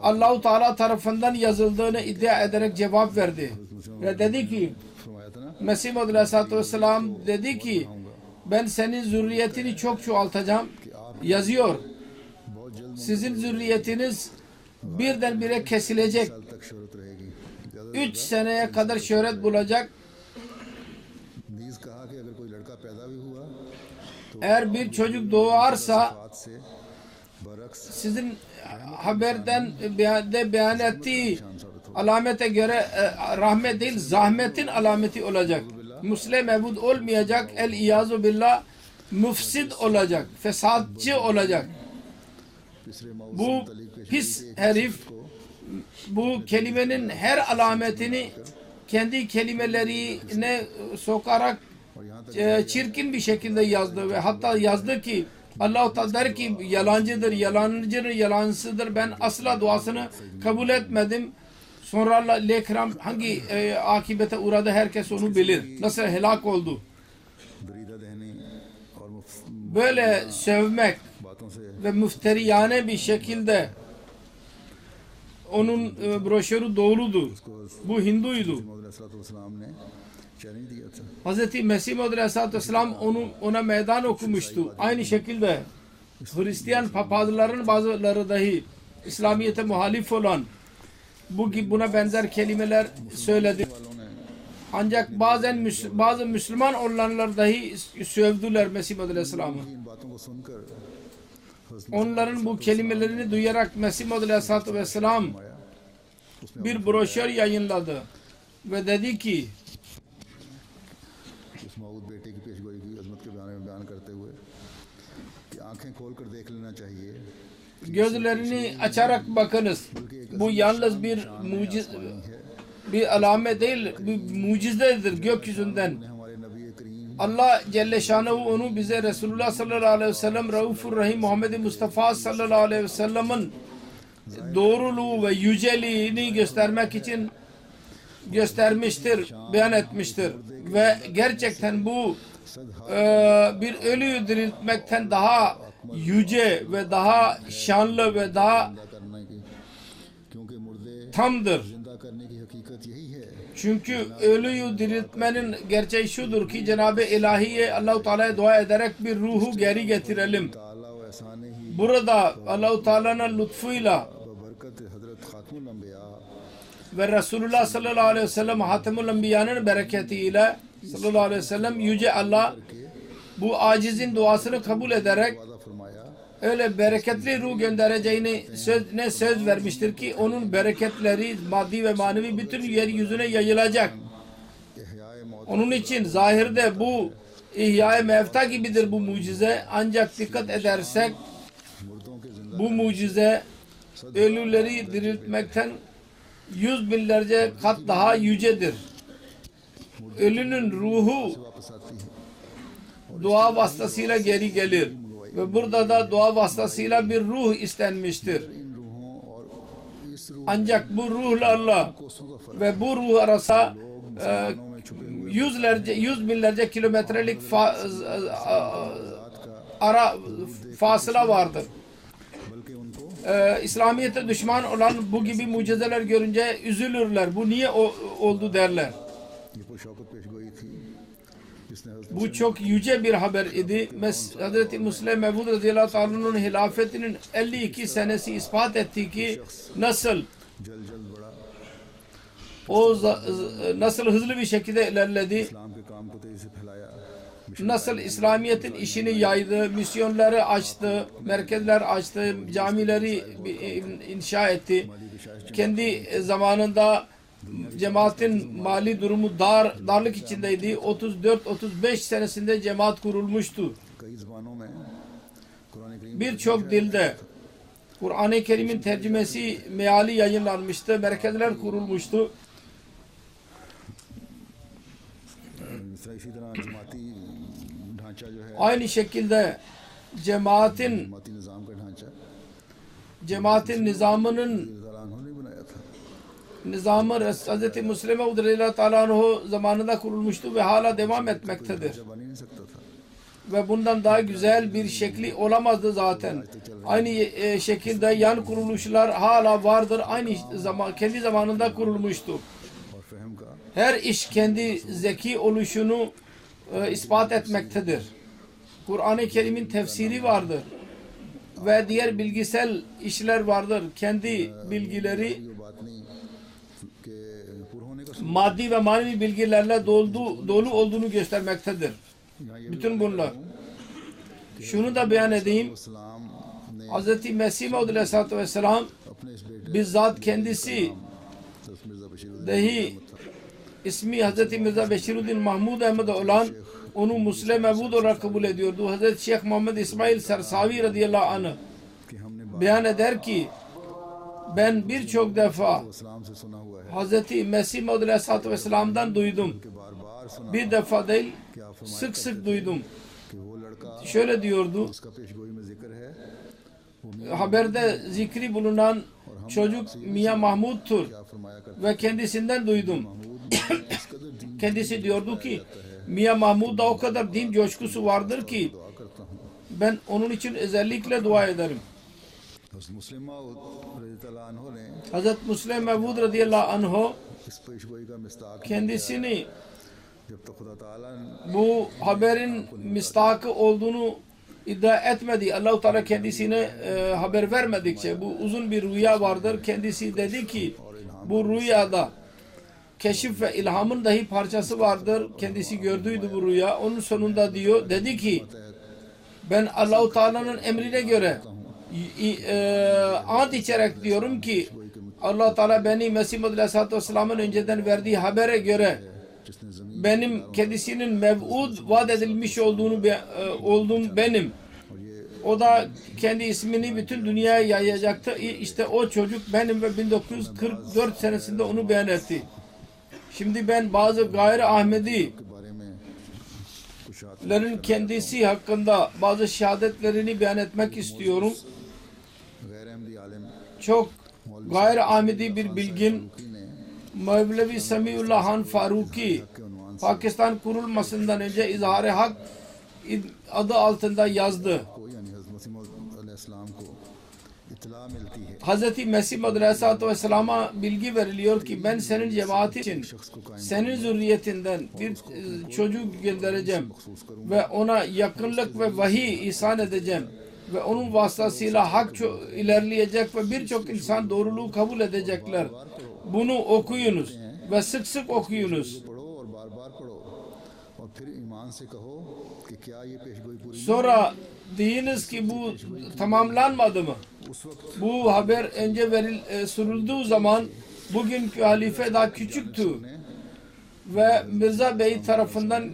Allah-u Teala tarafından yazıldığını iddia ederek cevap verdi. Ve dedi ki फरमाया था ना Mesih Muhammed Aleyhisselatü Vesselam dedi ki ben senin zürriyetini çok çoğaltacağım. Yazıyor. बहुत जल्द Sizin zürriyetiniz birdenbire kesilecek. साल तक शोहरत रहेगी। 3 seneye kadar şöhret bulacak. नीज कहा कि अगर कोई लड़का पैदा भी हुआ Eğer bir çocuk doğarsa बात से बरक्स sizin haberden beyan ettiği alamete göre rahmet değil zahmetin alameti olacak. Müslim mevud olmayacak. El-İyazu billah müfsid olacak. Fesatçı olacak. तीसरे Bu pis herif bu kelimenin her alametini kendi kelimelerine sokarak çirkin bir şekilde yazdı ve hatta yazdı ki Allah-u Teala der ki yalancıdır, yalancıdır, yalansıdır. Ben asla duasını kabul etmedim. Sonra Lekram hangi akibete uğradı herkes onu bilir. Nasıl helak oldu. Derrida दहनी और Böyle sövmek बातों से ve müfteriyane bir şekilde onun broşürü doğrudu. Bu Hinduydu. Mohammad ने चैलेंज दिया था। Hz. Mesih Muhammed Aleyhisselatü Vesselam ona meydan okumuştu. Aynı şekilde Hristiyan papazların bazıları dahi İslamiyet'e muhalif olan buna benzer kelimeler söyledi. वालों ने Ancak bazı Müslüman olanlar dahi sövdüler Mesih Maud Aleyhisselam'ı. इन बातों को सुनकर हज़रत Onların bu kelimelerini duyarak Mesih Maud Aleyhisselatü Vesselam उसमें bir broşür yayınladı ve dedi ki उस मऊद बेटे की पेशगोई की अजमत के बारे में बयान करते हुए कि आंखें खोल कर देख लेना चाहिए gözlerini açarak bakınız. Bu yalnız bir alamet değil, bir mucizedir gökyüzünden. हमारे नबी करीम Allah Celle Şanuhu onu bize Resulullah sallallahu aleyhi ve sellem Raufur Rahim Muhammed Mustafa sallallahu aleyhi ve sellem'in doğruluğu ve yüceliğini göstermek için göstermiştir, beyan etmiştir. Ve gerçekten bu bir ölüyü diriltmekten daha yüce ve daha şanlı ve daha करने की क्योंकि मुर्दे tamdır. जिंदा करने की हकीकत यही है Çünkü ölüyü diriltmenin gerçeği şudur ki Cenab-ı İlahi'ye Allah-u Teala'ya dua ederek bir ruhu geri getirelim. ताला व एहसाने ही Burada Allah-u Teala'nın lütfuyla बरकत हजरत खातमुल अंबिया ve Resulullah sallallahu aleyhi ve sellem Hatemül Enbiya'nın bereketiyle sallallahu aleyhi ve sellem Yüce Allah bu acizin duasını kabul ederek वादा फरमाया öyle bereketli ruh göndereceğini söz vermiştir ki onun bereketleri maddi ve manevi bütün yeryüzüne yayılacak. इहयाए मौत Onun için zahirde bu ihya-i mevta gibidir bu mucize. Ancak dikkat edersek मुर्दों के जिंदा bu mucize ölüleri diriltmekten 100 binlerce kat daha yücedir. Ölünün ruhu वापस आती है dua vasıtasıyla geri gelir. Ve burada da dua vasıtasıyla bir ruh istenmiştir. इन रूहों और इस रूह Ancak bu ruhlarla कोसों का फर्क ve bu ruh arasında में छुपे हुए yüz binlerce kilometrelik ज़ात का fasıla vardır. बल्कि उनको İslamiyet'e düşman olan bu gibi mucizeler görünce üzülürler. Bu niye oldu derler. ये पुरशौकत पेशगोई थी जिसने हजरत Bu çok yüce bir haber idi. Hazreti Musleh Mevud radıyallahu anh'ın hilafetinin 52 senesi ispat etti ki nasıl जल बड़ा o nasıl hızlı bir şekilde ilerledi. इस्लाम के काम को तेजी से फैलाया Nasıl İslamiyet'in işini yaydı, misyonları açtı, merkezler açtı, camileri inşa etti. Kendi zamanında cemaatin mali durumu darlık içindeydi. 34-35 senesinde cemaat kurulmuştu. कई ज़बानों में कुरान करीम Birçok dilde Kur'an-ı Kerim'in tercümesi meali yayınlanmıştı, merkezler kurulmuştu. इसी तरह जमाती ढांचा जो है Aynı şekilde cemaatin जमाती निज़ाम का ढांचा nizamının रज़ियल्लाहु ने बनाया था nizamı Hz. Müslim Mevud radıyallahu teala anhu zamanında kurulmuştu ve hala devam etmektedir. जब बन ही नहीं सकता था Ve bundan daha güzel bir şekli olamazdı zaten. Aynı şekilde yan kuruluşlar hala vardır. Aynı zaman kendi zamanında kurulmuştu. और फहम का Her iş kendi zeki oluşunu ispat etmektedir. Kur'an-ı Kerim'in tefsiri vardır. Ve diğer bilgisel işler vardır. Kendi bilgileri ये बात नहीं कि पूरा होने का maddi ve manevi bilgilerle dolu olduğunu göstermektedir. यहाँ ये Bütün bunlar. Şunu da beyan edeyim. इस्लाम ने Hz. Mesih Maud Aleyhisselatü Vesselam अपने इस बेटे bizzat kendisi हज़रत मिर्ज़ा Bashiruddin dahi ismi Hz. Mirza Beşiruddin Mahmud Ahmed olan onu Musleh Mevud olarak kabul ediyordu. Hz. Şeyh Muhammed İsmail Sersavi radıyallahu anh कि हमने beyan eder ki ben birçok defa इस्लाम से सुना हुआ है Hz. Mesih Maud Aleyhisselatü Vesselam'dan duydum. कि बार बार सुना Bir defa değil कि आप फरमाया sık sık duydum. कि वो लड़का Şöyle diyordu. उसका पेशगोई में जिक्र है वो Haberde zikri bulunan çocuk Mia Mahmud'tur क्या फरमाया करता ve kendisinden duydum. महमूद इस कदर दीन Kendisi diyordu ki Mia Mahmud'da o kadar din coşkusu vardır ki दुआ करता हूँ ben onun için özellikle dua ederim. हज़रत मुस्लिम मऊद रज़ियल्लाहु अन्हु ने Hazret Müslim Mevud radıyallahu anh इस पेशगोई का मिस्ताक kendisini जब तक खुदा ताला bu haberin mistakı olduğunu iddia etmedi. Allah-u Teala kendisine haber vermedikçe bu uzun bir rüya vardır. Kendisi dedi ki Bu rüyada keşif ve ilhamın dahi parçası vardır. Kendisi gördüydü bu rüya. Onun sonunda diyor, dedi ki ben Allah-u Teala'nın emrine göre ant içerek diyorum ki Allah Teala beni Mesih Muhammed Aleyhisselatü Vesselam'ın önceden verdiği habere göre जिसने ज़मीन benim kendisinin mev'ud vaat edilmiş olduğum benim. O da kendi ismini bütün dünyaya yayacaktı. İşte o çocuk benim ve 1944 senesinde onu beyan etti. Şimdi ben bazı gayri Ahmedilerin के बारे में कुछ kendisi hakkında bazı şehadetlerini beyan etmek istiyorum. गैर अहमदी आलिम Çok gayri Ahmedi bir bilgin ने Mevlevi Semiullah Han Faruki के उन्वान Pakistan kurulmasından önce İzhar-ı Hak adı altında yazdı. को यानी हज़रत मसीह मौऊद अलैहिस्सलाम को इत्तला मिलती है Hazreti Mesih Muhammed Aleyhisselatü Vesselam'a bilgi veriliyor ki ben senin cemaati için शख्स को कायम senin zürriyetinden bir çocuk göndereceğim महसूस करूँ ve ona yakınlık ve vahiy ihsan edeceğim ve onun vasıtasıyla hak ilerleyecek ve birçok insan doğruluğu kabul edecekler. Bunu okuyunuz ve sık sık okuyunuz. पढ़ो और बार बार पढ़ो और फिर ईमान से कहो कि क्या ये पेशगोई पूरी Sonra deyiniz ki bu tamamlanmadı mı? उस वक्त Bu haber önce sunulduğu zaman bugünkü halife daha küçüktü ve Mirza Bey tarafından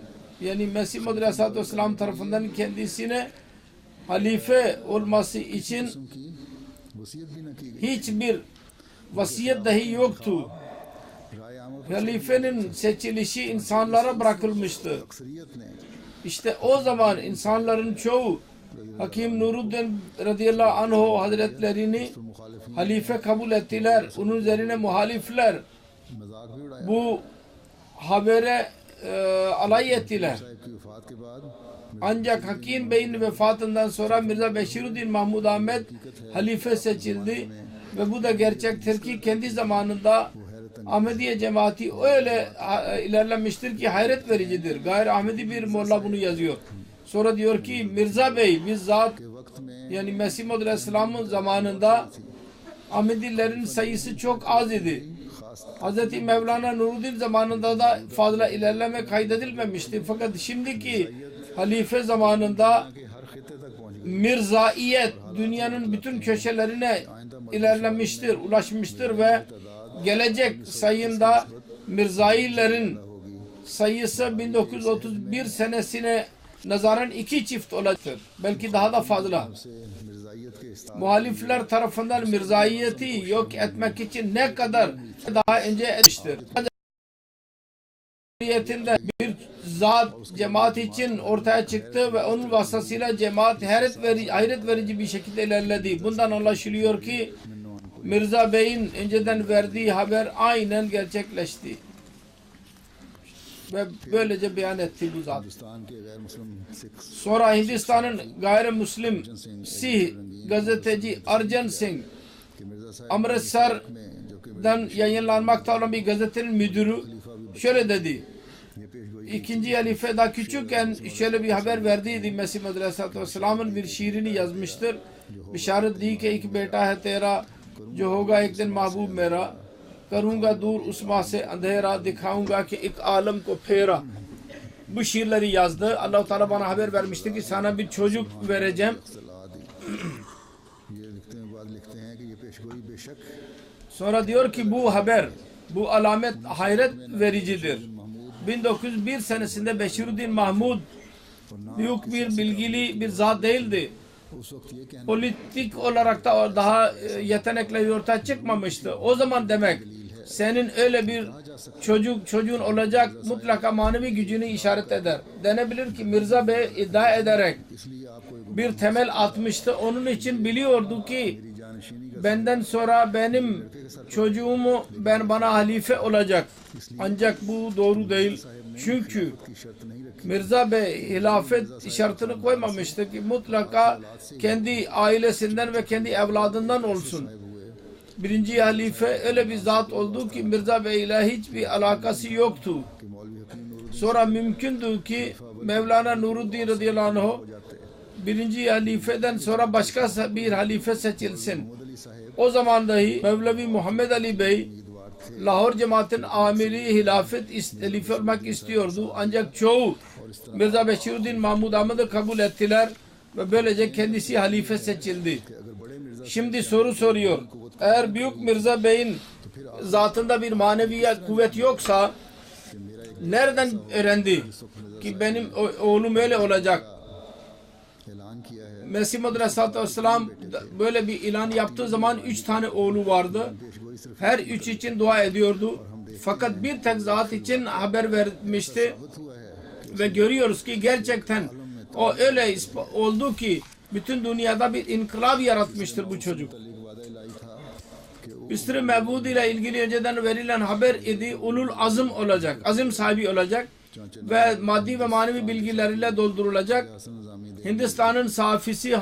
yani Mesih Muhammed Aleyhisselatü Vesselam tarafından kendisine halife olması için की वसीयत भी न की गई hiçbir vasiyet dahi yoktu. राय आम Halifenin seçilişi insanlara bırakılmıştı. अक्सरियत ने İşte o zaman insanların çoğu Hakim Nuruddin radıyallahu anh hazretlerini मुखालिफिन halife kabul ettiler. Onun üzerine muhalifler मजाक भी उड़ाया bu habere alay ettiler. Sahib की वफात के बाद Ancak Hakim Bey'in vefatından sonra Mirza Beşiruddin Mahmud Ahmet halife seçildi ve bu da gerçektir ki kendi zamanında Ahmediye cemaati öyle ilerlemiştir ki hayret vericidir. Gayri Ahmedi bir molla bunu yazıyor. Sonra diyor ki Mirza Bey bizzat के वक्त में yani Mesih Muhammed Aleyhisselam'ın zamanında Ahmedilerin sayısı çok az idi. खास Hz. Mevlana Nuruddin zamanında da fazla ilerleme kaydedilmemişti. Fakat şimdiki halife zamanında के हर खिते तक पहुंच गए Mirzaiyet dünyanın bütün köşelerine ilerlemiştir, ulaşmıştır ve gelecek sayında Mirzailerin sayısı 1931 senesine nazaran 2 çift olacaktır. Belki daha da fazla. से मिर्जाइयत के इस्तार Muhalifler tarafından Mirzaiyeti yok etmek için ne kadar daha önce etmiştir. Cumhuriyetinde bir zat cemaat için ortaya çıktı ve onun vasıtasıyla cemaat hayret verici bir şekilde ilerledi. Bundan anlaşılıyor ki Mirza Bey'in önceden verdiği haber aynen gerçekleşti. Ve böylece beyan etti bu zat. Hindustan के गैर मुस्लिम Sikh Sonra Hindistan'ın gayrimüslim Sih gazeteci Arjan Singh के मिर्जा साहब Amritsar'dan में जो कि yayınlanmakta olan bir gazetenin müdürü şöyle dedi. ये पेशगोई İkinci halife daha küçükken şöyle bir haber verdiydi. Mesih Muhammed Aleyhisselatü Vesselam'ın bir şiirini yazmıştır. Bişaret di ki ek beta hai tera jo hoga ek din mahbub mera karunga dur usma se andhera dikhaunga ki ek alem ko fera. Bu şiirleri yazdı. Allah-u Teala bana haber vermişti ki sana bir çocuk vereceğim. इत्तला दी ये लिखते हैं बाद लिखते हैं कि ये पेशगोई बेशक Sonra diyor ki bu haber, bu alamet hayret vericidir. 1901 senesinde Beşiruddin Mahmud büyük bir bilgili bir zat değildi. उस वक्त ये कहना Politik olarak da daha yetenekle ortaya çıkmamıştı. O zaman demek senin öyle bir çocuğun olacak mutlaka manevi gücünü işaret eder. Denebilir ki Mirza Bey iddia ederek इसलिए आपको एक bir temel atmıştı. Onun için biliyordu ki जानशीनी का benden sonra benim çocuğumu bana halife olacak. Ancak bu doğru değil. Çünkü की शर्त नहीं रखी Mirza Bey hilafet şartını koymamıştı ki mutlaka kendi ailesinden ve kendi evladından olsun. Birinci halife öyle bir zat oldu ki Mirza Bey ile hiçbir alakası yoktu. कि मौलवी हकीम Nooruddin Sonra mümkündü ki Mevlana Nuruddin radıyallahu anh birinci halifeden sonra başka bir halife seçilsin. Ali साहब O zaman dahi Mevlevi Muhammed Ali Bey Lahor cemaatin amiri hilafet halife olmak istiyordu. Ancak çoğu Mirza Beşiruddin Mahmud Ahmed'i kabul ettiler ve böylece kendisi halife seçildi. Şimdi soru soruyor. Eğer Büyük Mirza Bey'in zatında bir manevi kuvvet yoksa nereden öğrendi ki benim oğlum öyle olacak? ऐलान किया है Mesih Muhammed Aleyhisselatü Vesselam böyle bir ilan yaptığı zaman 3 tane oğlu vardı. Her üç için dua ediyordu. Fakat bir tek zat için haber vermişti. Ve görüyoruz ki gerçekten o öyle oldu ki bütün dünyada bir inkılap yaratmıştır bu çocuk. Üstü Mevud ile ilgili önceden verilen haber idi. Ulul azım olacak. Azim sahibi olacak. Ve maddi ve manevi bilgileriyle doldurulacak. Hindistan'ın safisi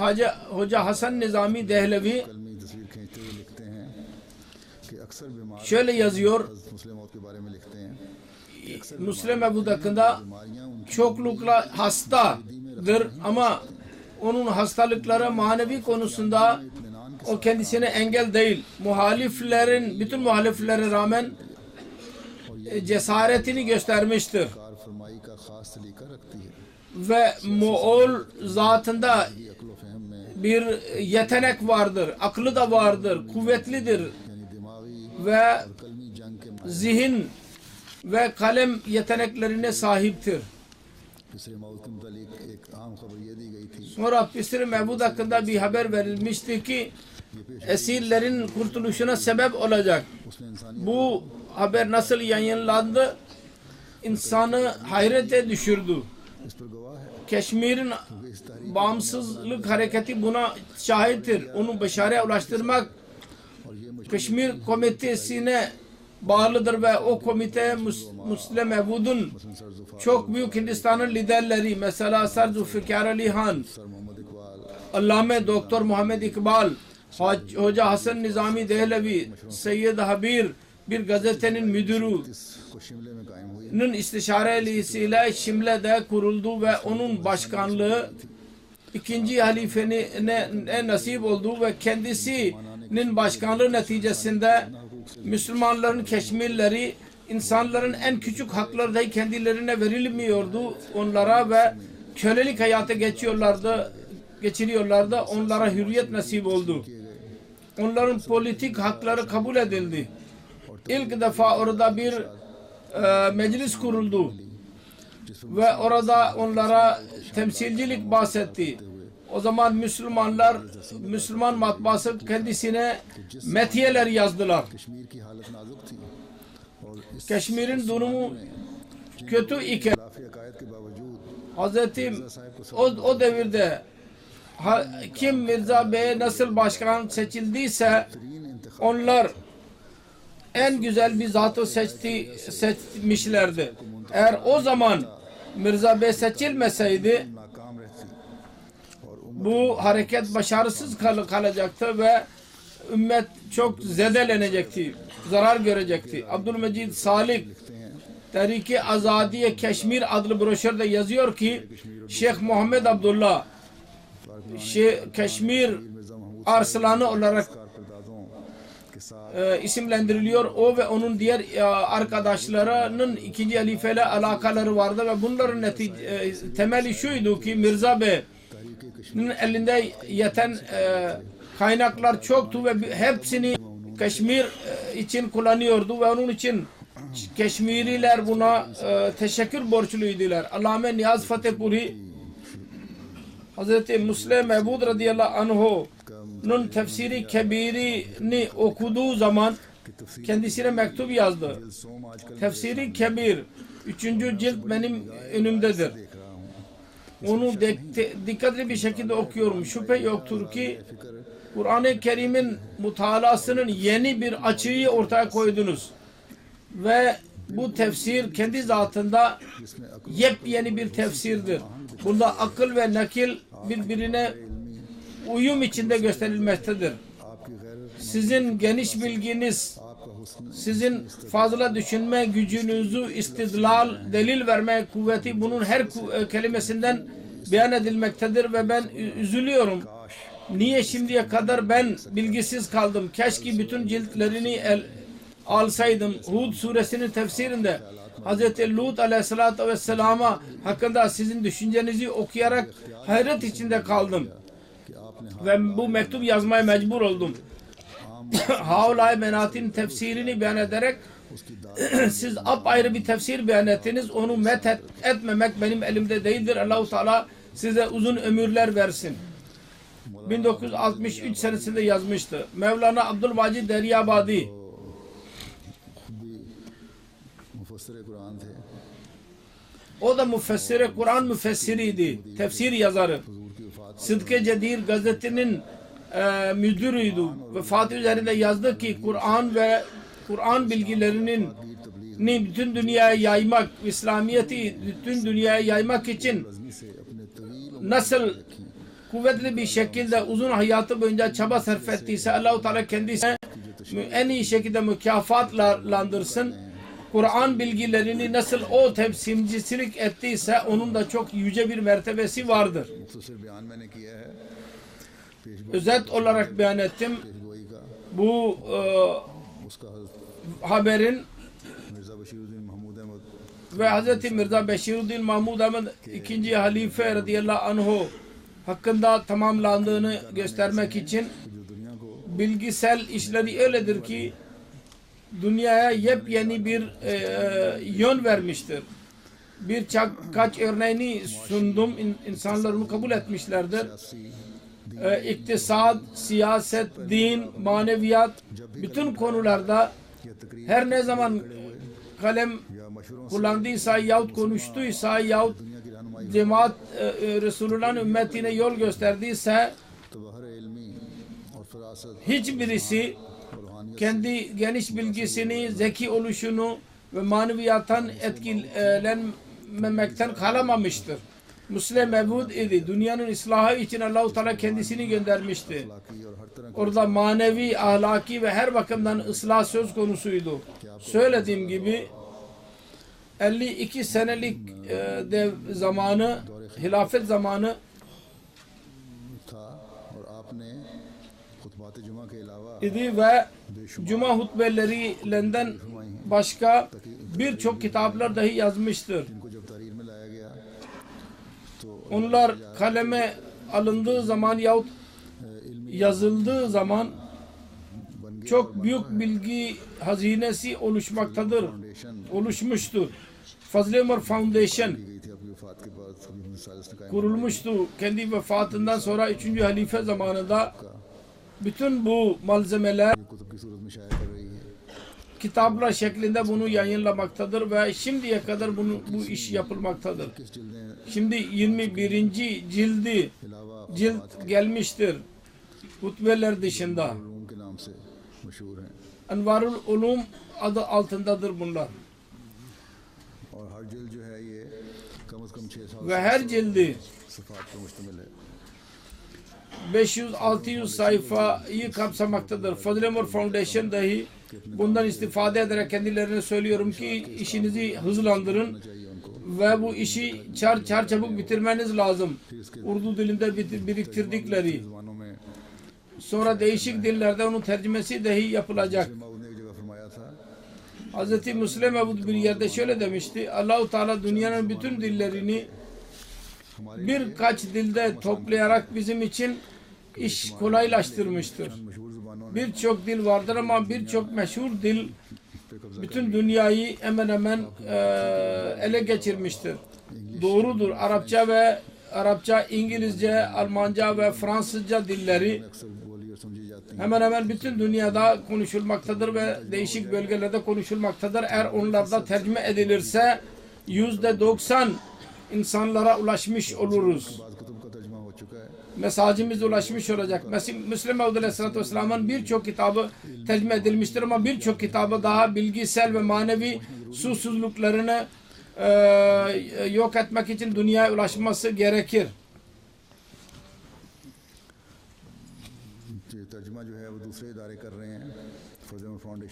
Hoca Hasan Nizami Dehlevi कलमी तस्वीर खींचते हुए लिखते हैं कि अक्सर बीमार şöyle yazıyor. मुस्लिम मौत के बारे में लिखते हैं Müslim Mevud hakkında çoklukla hastadır ama onun hastalıkları manevi konusunda o kendisine engel değil. Bütün muhaliflere rağmen cesaretini göstermiştir. Car फरमाई का खास सलीका रखती है Ve Moğol zatında अक्ल फहम में bir yetenek vardır. Aklı da vardır. Kuvvetlidir. यानी दिमागी Ve कलमी जंग के zihin ve kalem yeteneklerine sahiptir. पिछले मौत के मुतालिक एक अहम खबर यह दी गई थी Sonra Pisri Mevud hakkında bir haber verilmişti ki esirlerin kurtuluşuna sebep olacak. उसने इंसानी Bu haber nasıl yayınlandı? İnsanı hayrete düşürdü. इस पर गवाह है Keşmir'in bağımsızlık hareketi buna şahittir. Onu başarıya ulaştırmak Keşmir komitesine bağlıdır ve o komite Müslim Mevud'un çok büyük Hindistan'ın liderleri mesela Sir Zulfikar Ali Han, sir Muhammad Iqbal Allame Doktor Muhammed İkbal, Hoca Hasan Nizami Dehlevi, Seyyid Habir bir gazetenin müdürü को शिमले में कायम हुई istişarelisiyle Şimle'de kuruldu ve onun başkanlığı ikinci halifene nasip oldu ve kendisinin başkanlığı neticesinde Müslümanların Keşmirleri insanların en küçük hakları dahi kendilerine verilmiyordu onlara ve kölelik hayata geçiriyorlardı. Onlara hürriyet nasip oldu. Onların politik hakları kabul edildi. İlk defa orada bir meclis kuruldu ve orada onlara temsilcilik bahsetti. O zaman Müslüman matbaası kendisine metiyeler yazdılar. Kashmir की हालत नाजुक थी और इस Keşmir'in durumu kötü iken खिलाफ अकायद के बावजूद Hazreti o devirde kim Mirza Bey nasıl başkan seçildiyse onlar en güzel bir zatı seçmişlerdi. Eğer o zaman Mirza Bey seçilmeseydi नाकाम रहती और bu hareket başarısız kalacaktı ve ümmet çok zedelenecekti, zarar görecekti. Abdülmecid Salik Tehrik-i Azadiye Keşmir adlı broşürde yazıyor ki Şeyh Muhammed Abdullah Keşmir Arslanı olarak कारकर्दादों के साथ isimlendiriliyor. O ve onun diğer arkadaşlarının ikinci halifeyle alakaları vardı ve bunların temeli şuydu ki Mirza Bey'in elinde yeten kaynaklar çoktu ve hepsini Keşmir için kullanıyordu ve onun için Keşmiriler buna teşekkür borçluydular. Allame Niyaz Fatehpuri Hazreti Müslim Mevud radıyallahu anh'un tefsiri kebirini okuduğu zaman kendisine mektup yazdı. Tefsiri kebir 3. cilt benim önümdedir. Onu dikkatli bir şekilde okuyorum. Şüphe yoktur ki Kur'an-ı Kerim'in mutalasının yeni bir açığı ortaya koydunuz. Ve bu tefsir kendi zatında yepyeni bir tefsirdir. Bunda akıl ve nakil birbirine uyum içinde gösterilmektedir. Sizin geniş bilginiz, sizin fazla düşünme gücünüzü, istidlal, delil verme kuvveti bunun her kelimesinden beyan edilmektedir ve ben üzülüyorum. Niye şimdiye kadar ben bilgisiz kaldım? Keşke bütün ciltlerini alsaydım. Hud suresinin tefsirinde Hz. Lut aleyhissalatü vesselama hakkında sizin düşüncenizi okuyarak hayret içinde kaldım. Ve bu mektup yazmaya mecbur oldum. Havlay Menat'in tefsirini beyan ederek siz apayrı bir tefsir beyan ettiniz. Onu etmemek benim elimde değildir. Allah-u Teala size uzun ömürler versin. 1963 senesinde yazmıştı. Mevlana Abdülvacid Deryabadi o da müfessir-i Kur'an müfessiriydi. Tefsir yazarı. Sıdk-ı Cedir gazetinin müdürüydü. Vefatı üzerinde yazdı ki Kur'an ve Kur'an bilgilerinin bütün dünyaya yaymak, İslamiyet'i bütün dünyaya yaymak için nasıl kuvvetli bir şekilde uzun hayatı boyunca çaba sarf ettiyse Allah-u Teala kendisine en iyi şekilde mükafatlandırsın. Kur'an bilgilerini nasıl o temsilcilik ettiyse onun da çok yüce bir mertebesi vardır. Özet olarak beyan ettim. Bu haberin ve Hz. Mirza Beşiruddin Mahmud Ahmed II. Halife radıyallahu anhu hakkında tamamlandığını göstermek için bilgisel işleri öyledir ki dünyaya yepyeni bir yön vermiştir. Birkaç örneğini sundum. İnsanlar onu kabul etmişlerdir. İktisat, siyaset, din, maneviyat bütün konularda her ne zaman kalem kullandıysa yahut konuştuysa yahut cemaat Resulullah'ın ümmetine yol gösterdiyse hiçbirisi kendi geniş bilgisini, zeki oluşunu ve maneviyattan etkilenmemekten kalamamıştır. Müslim Mevud idi. Dünyanın ıslahı için Allah-u Teala kendisini göndermişti. Orada manevi, ahlaki ve her bakımdan ıslah söz konusuydu. Söylediğim gibi 52 senelik zamanı, hilafet zamanı idi ve Cuma hutbelerinden başka birçok kitaplar dahi yazmıştır. Onlar kaleme alındığı zaman yahut yazıldığı zaman çok büyük bilgi hazinesi oluşmuştur. Fazl-ı Ömer Foundation kurulmuştu. Kendi vefatından sonra 3. halife zamanında bütün bu malzemeler kitaplar şeklinde bunu yayınlamaktadır ve şimdiye kadar bu iş yapılmaktadır. Şimdi 21. cilt gelmiştir. Hutbeler dışında. Envarul Ulum adı altındadır bunlar. Ve her cildi 500-600 sayfayı kapsamaktadır. Fazl-ı Ömer Foundation dahi bundan istifade ederek kendilerine söylüyorum ki işinizi hızlandırın ve bu işi çabuk bitirmeniz lazım. Urdu dilinde biriktirdikleri. Sonra değişik dillerde onun tercümesi dahi yapılacak. Hz. Müslim Mevud bir yerde şöyle demişti. Allah-u Teala dünyanın bütün dillerini birkaç dilde toplayarak bizim için iş kolaylaştırmıştır. Birçok dil vardır ama birçok meşhur dil bütün dünyayı hemen hemen ele geçirmiştir. Doğrudur. Arapça, İngilizce, Almanca ve Fransızca dilleri hemen hemen bütün dünyada konuşulmaktadır ve değişik bölgelerde konuşulmaktadır. Eğer onlarda tercüme edilirse %90 insanlara ulaşmış oluruz. Mesajımız ulaşmış olacak. Müslim Mevud Aleyhisselatü Vesselam'ın birçok kitabı tercüme edilmiştir ama birçok kitabı daha bilgisel ve manevi susuzluklarını yok etmek için dünyaya ulaşması gerekir.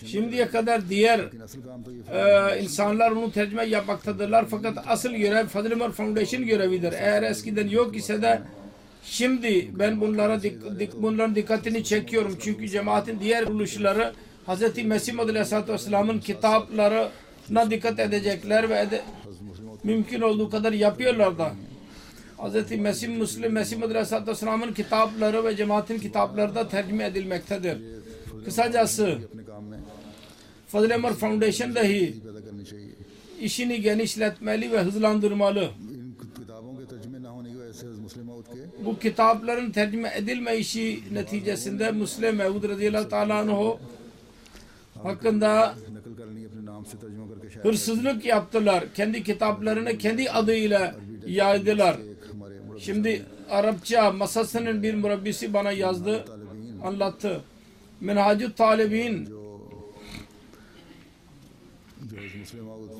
Şimdiye kadar diğer insanlar onu tercüme yapmaktadırlar fakat asıl görev Fazl-ı Ömer Foundation görevidir. Eğer eskiden yok ise de şimdi ben bunların dikkatini çekiyorum çünkü cemaatin diğer kuruluşları Hz. Mesih Maud Aleyhisselatü Vesselam'ın kitaplarına dikkat edecekler ve mümkün olduğu kadar yapıyorlar da. Hz. Mesih Maud Aleyhisselatü Vesselam'ın kitapları ve cemaatin kitapları da tercüme edilmektedir. Kısacası अपने काम में Fazıl Ömer Foundation dahi पैदा करनी चाहिए। işini genişletmeli ve hızlandırmalı. इन किताबों के तर्जुमे ना होने की वजह से मुस्लिम मौत के Bu kitapların tercüme edilmeyişi neticesinde Müslim Mevud radıyallahu teala anhu hakkında नकल करनी अपने नाम से तर्जुमा करके शायद hırsızlık yaptılar. Kendi kitaplarını kendi adıyla yaydılar. एक हमारे मुरब्बी Şimdi Arapça masasının bir mürebbisi bana yazdı, anlattı. Minhacü Talibin जो इस मुस्लिम मौत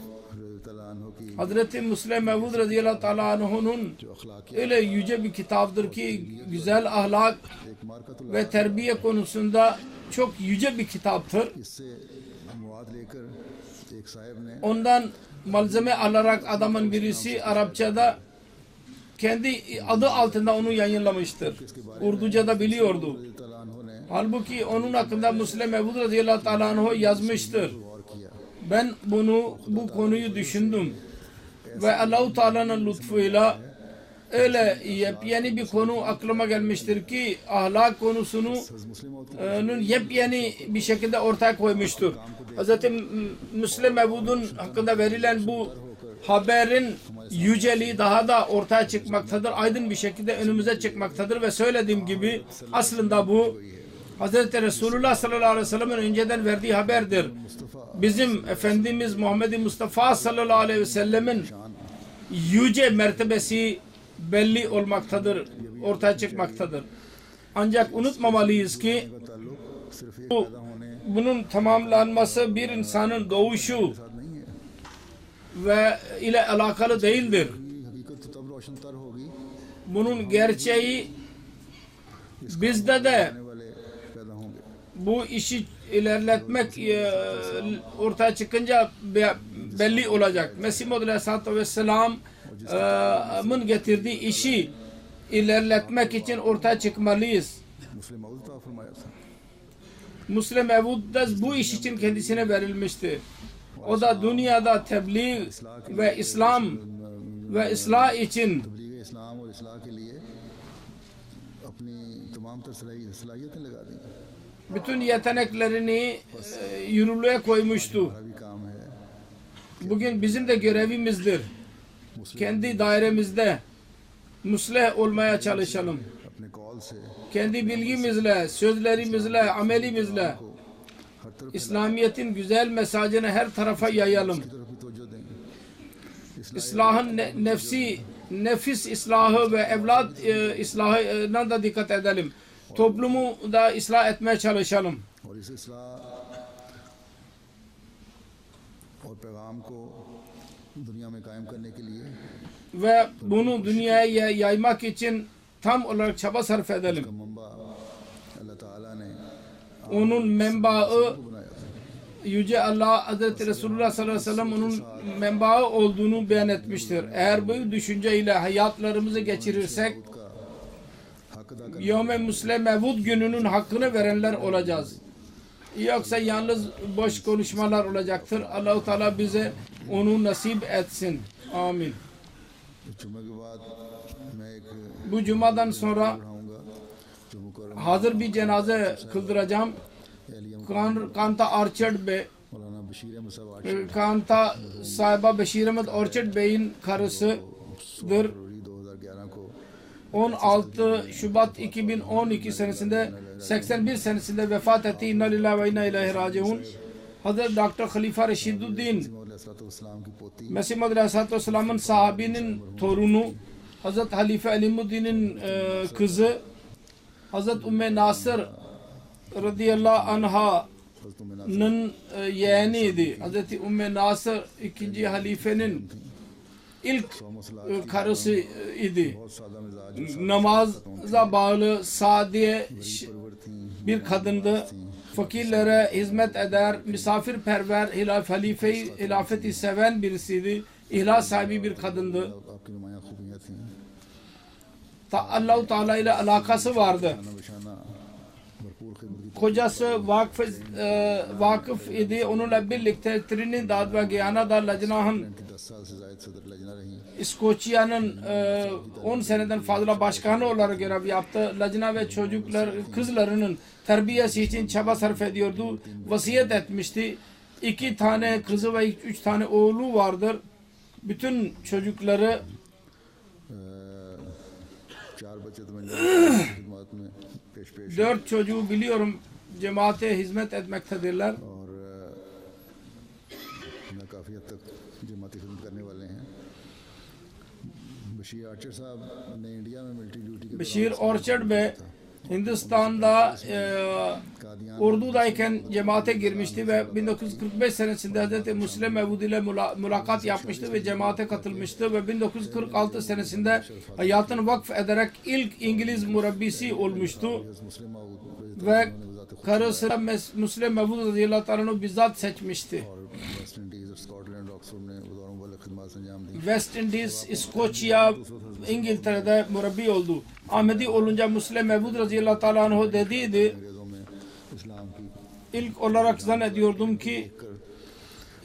रज़ियल्लाहु अन्हु की Hazreti Müslim Mevud radıyallahu teala anhu'nun जो अखलाकी öyle yüce bir kitaptır ki güzel ahlak एक मार्कतुल ve terbiye konusunda çok yüce bir kitaptır. इससे मुआद लेकर एक साहिब ने Ondan malzeme alarak adamın birisi Arapçada kendi adı altında onu yayınlamıştır. Urduca da biliyordu. रज़ियल्लाहु अन्हु ने Halbuki onun hakkında Müslim Mevud radıyallahu teala anhu yazmıştır. गौर किया Ben bu konuyu düşündüm ve Allah-u Teala'nın lütfuyla öyle yepyeni bir konu aklıma gelmiştir ki ahlak konusunu मुस्लिम मौत yepyeni bir şekilde ortaya koymuştur. Hz. Müslim Mevud'un hakkında verilen bu haberin yüceliği daha da ortaya çıkmaktadır. Aydın bir şekilde önümüze çıkmaktadır ve söylediğim gibi aslında bu Hz. Resulullah sallallahu aleyhi ve sellem'in önceden verdiği haberdir. Bizim Efendimiz Muhammed Mustafa sallallahu aleyhi ve sellemin yüce mertebesi belli olmaktadır, ortaya çıkmaktadır. Ancak unutmamalıyız ki का ताल्लुक सिर्फ एक bu, पैदा होने bunun tamamlanması bir insanın doğuşu साथ नहीं है। ve ile alakalı değildir. हकीकत तो तब रोशन तर होगी Bunun gerçeği bizde de आने वाले पैदा होंगे। bu işi ilerletmek ortaya çıkınca belli olacak. Mesih Maud Aleyhisselatü Vesselam'ın getirdiği işi ilerletmek için ortaya çıkmalıyız. मुस्लिम मौद था फरमाया था Müslim Mevud da bu iş için kendisine verilmişti. O da dünyada tebliğ ve İslam ve ıslah için तबलीग इस्लाम और इस्लाह के लिए अपनी तमाम तर सलाहियतें लगा दी। bütün yeteneklerini yürürlüğe koymuştu. हमारा भी काम है Bugün bizim de görevimizdir. Kendi dairemizde musleh olmaya çalışalım. अपने कॉल से Kendi bilgimizle, sözlerimizle, amelimizle हर तरफ İslamiyet'in güzel mesajını her tarafa yayalım. की तरफ भी तवज्जो दें। İslahın nefis islahı ve evlat islahına da dikkat edelim. Toplumu da ıslah etmeye çalışalım. और इस इस्लाह और पैगाम को दुनिया में कायम करने के लिए Ve bunu dünyaya yaymak için tam olarak çaba sarf edelim. का मंबा अल्लाह ताला ने Onun menbaı बनाया था। Yüce Allah Hazreti Resulullah sallallahu aleyhi ve sellem onun menbaı olduğunu beyan etmiştir. Eğer bu düşünceyle hayatlarımızı geçirirsek का हक अदा कर Yevme Müslim Mevud gününün hakkını verenler olacağız. Yoksa yalnız boş konuşmalar olacaktır. Allah-u Teala bize onu nasip etsin. Amin. जुम्मे के बाद मैं एक Bu cumadan sonra पढ़ाऊंगा जो मुकर्रम hazır bir cenaze kıldıracağım. Allium Kanta Orchard Bey, मौलाना बशीर अहमद साहब आशिक Kanta Sahiba Beşir Ahmet Orchard Bey'in karısıdır. फरवरी 2011 को 16 Şubat 2012 senesinde 81 senesinde vefat etti. İnna lillahi ve inna ileyhi raciun. Hazreti Dr. Halifa Reşiduddin इस्लाम की पोती Mesih Maud Aleyhisselatü Vesselam'ın sahabinin torunu, Hazreti Halife Alimuddin'in kızı, Hazreti Ümmü Nasır radıyallahu anha'nın yeğeniydi. Hazreti Ümmü Nasır ikinci halifenin ilk karısı idi. बहुत सादा मिजाज Namaza bağlı, sadiye परवर थी bir kadındı. Fakirlere hizmet eder, misafirperver, hilafeti seven birisiydi. İhlas sahibi bir kadındı. आपकी नुमाया खूबियाँ थीं Allah-u Teala ile alakası vardı. खाना बशाना भरपूर kocası vakıf idi. Onunla birlikte Trinidad ve Guyana'da Lajna'nın 10 साल से जायद सदर लजना रही। İskoçya'nın 10 seneden fazla başkanı olarak görev yaptı. Lajna ve kızlarının terbiyesi için çaba sarf ediyordu. Vasiyet etmişti. 2 tane kızı ve 3 tane oğlu vardır. Bütün çocukları 4 çocuğu biliyorum cemaate hizmet etmektedirler. काफ़ी हद तक जमाती खिदमत करने वाले हैं। बशीर आर्चर साहब ने इंडिया में मिलिट्री ड्यूटी के Beşir Orchard ve Hindistan'da ordudayken cemaate girmişti ve 1945 senesinde Hz. Musleh Mevud ile mülakat yapmıştı ve cemaate katılmıştı ve 1946 senesinde hayatını vakf ederek ilk İngiliz murabbisi olmuştu ve karısı Musleh Mevud radıyallahu anh'ı bizzat seçmişti. West Indies, İskoçya, İngiltere'de murabbi oldu. Ahmedi olunca Musleh Mevud radıyallahu anh dediydi. İlk olarak zannediyordum ki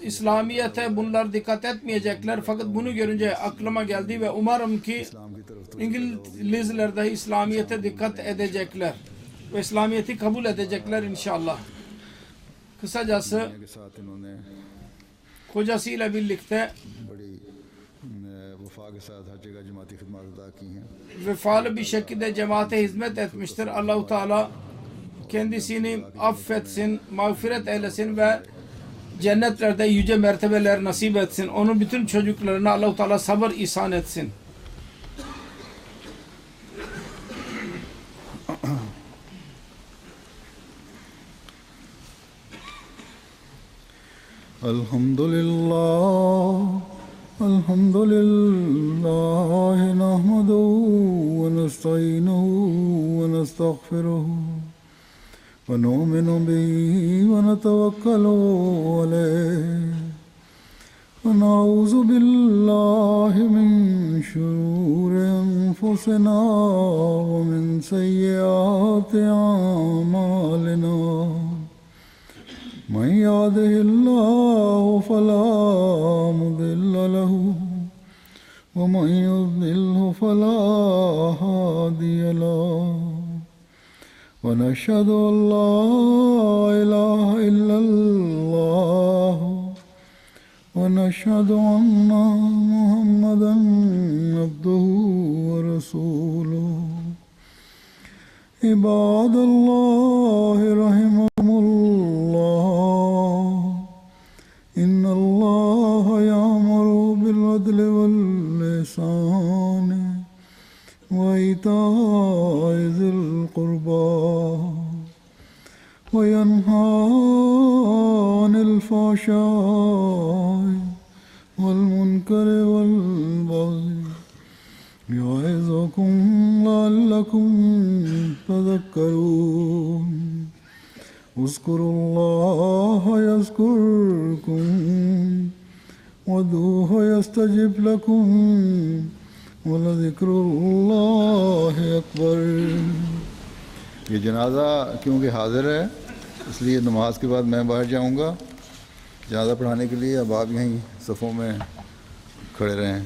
İslamiyet'e bunlar dikkat etmeyecekler. Fakat bunu görünce aklıma geldi ve umarım ki İngilizler de İslamiyet'e dikkat edecekler ve İslamiyet'i kabul edecekler inşallah. Kısacası kocasıyla birlikte vefalı bir şekilde cemaate hizmet etmiştir. Allah-u Teala kendisini affetsin, mağfiret eylesin ve cennetlerde yüce mertebeler nasip etsin. Onun bütün çocuklarına Allah-u Teala sabır ihsan etsin. Elhamdülillah nahmeduhu ve nesta'inuhu ve nestağfiruhu ve nu'minu bihi ve netevekkalu aleyh ve na'uzu billahi min şururi enfusina ve min seyyiati a'malina. من يهده الله فلا مضل له ومن يضلله فلا هادي له ونشهد أن لا إله إلا الله ونشهد أن محمدا عبده ورسوله عباد الله رحمهم الله إن الله يأمر بالعدل والإحسان وإيتاء ذي القربى وينهى عن الفحشاء والمنكر والبغي يعظكم لعلكم تذكرون اذكروا الله يذكركم وادعوه يستجب لكم ولذكر الله أكبر. ये जनाजा क्योंकि हाजिर है इसलिए नमाज के बाद मैं बाहर जाऊंगा। जनाजा पढ़ाने के लिए अब आप यहीं सफ़ों में खड़े रहें।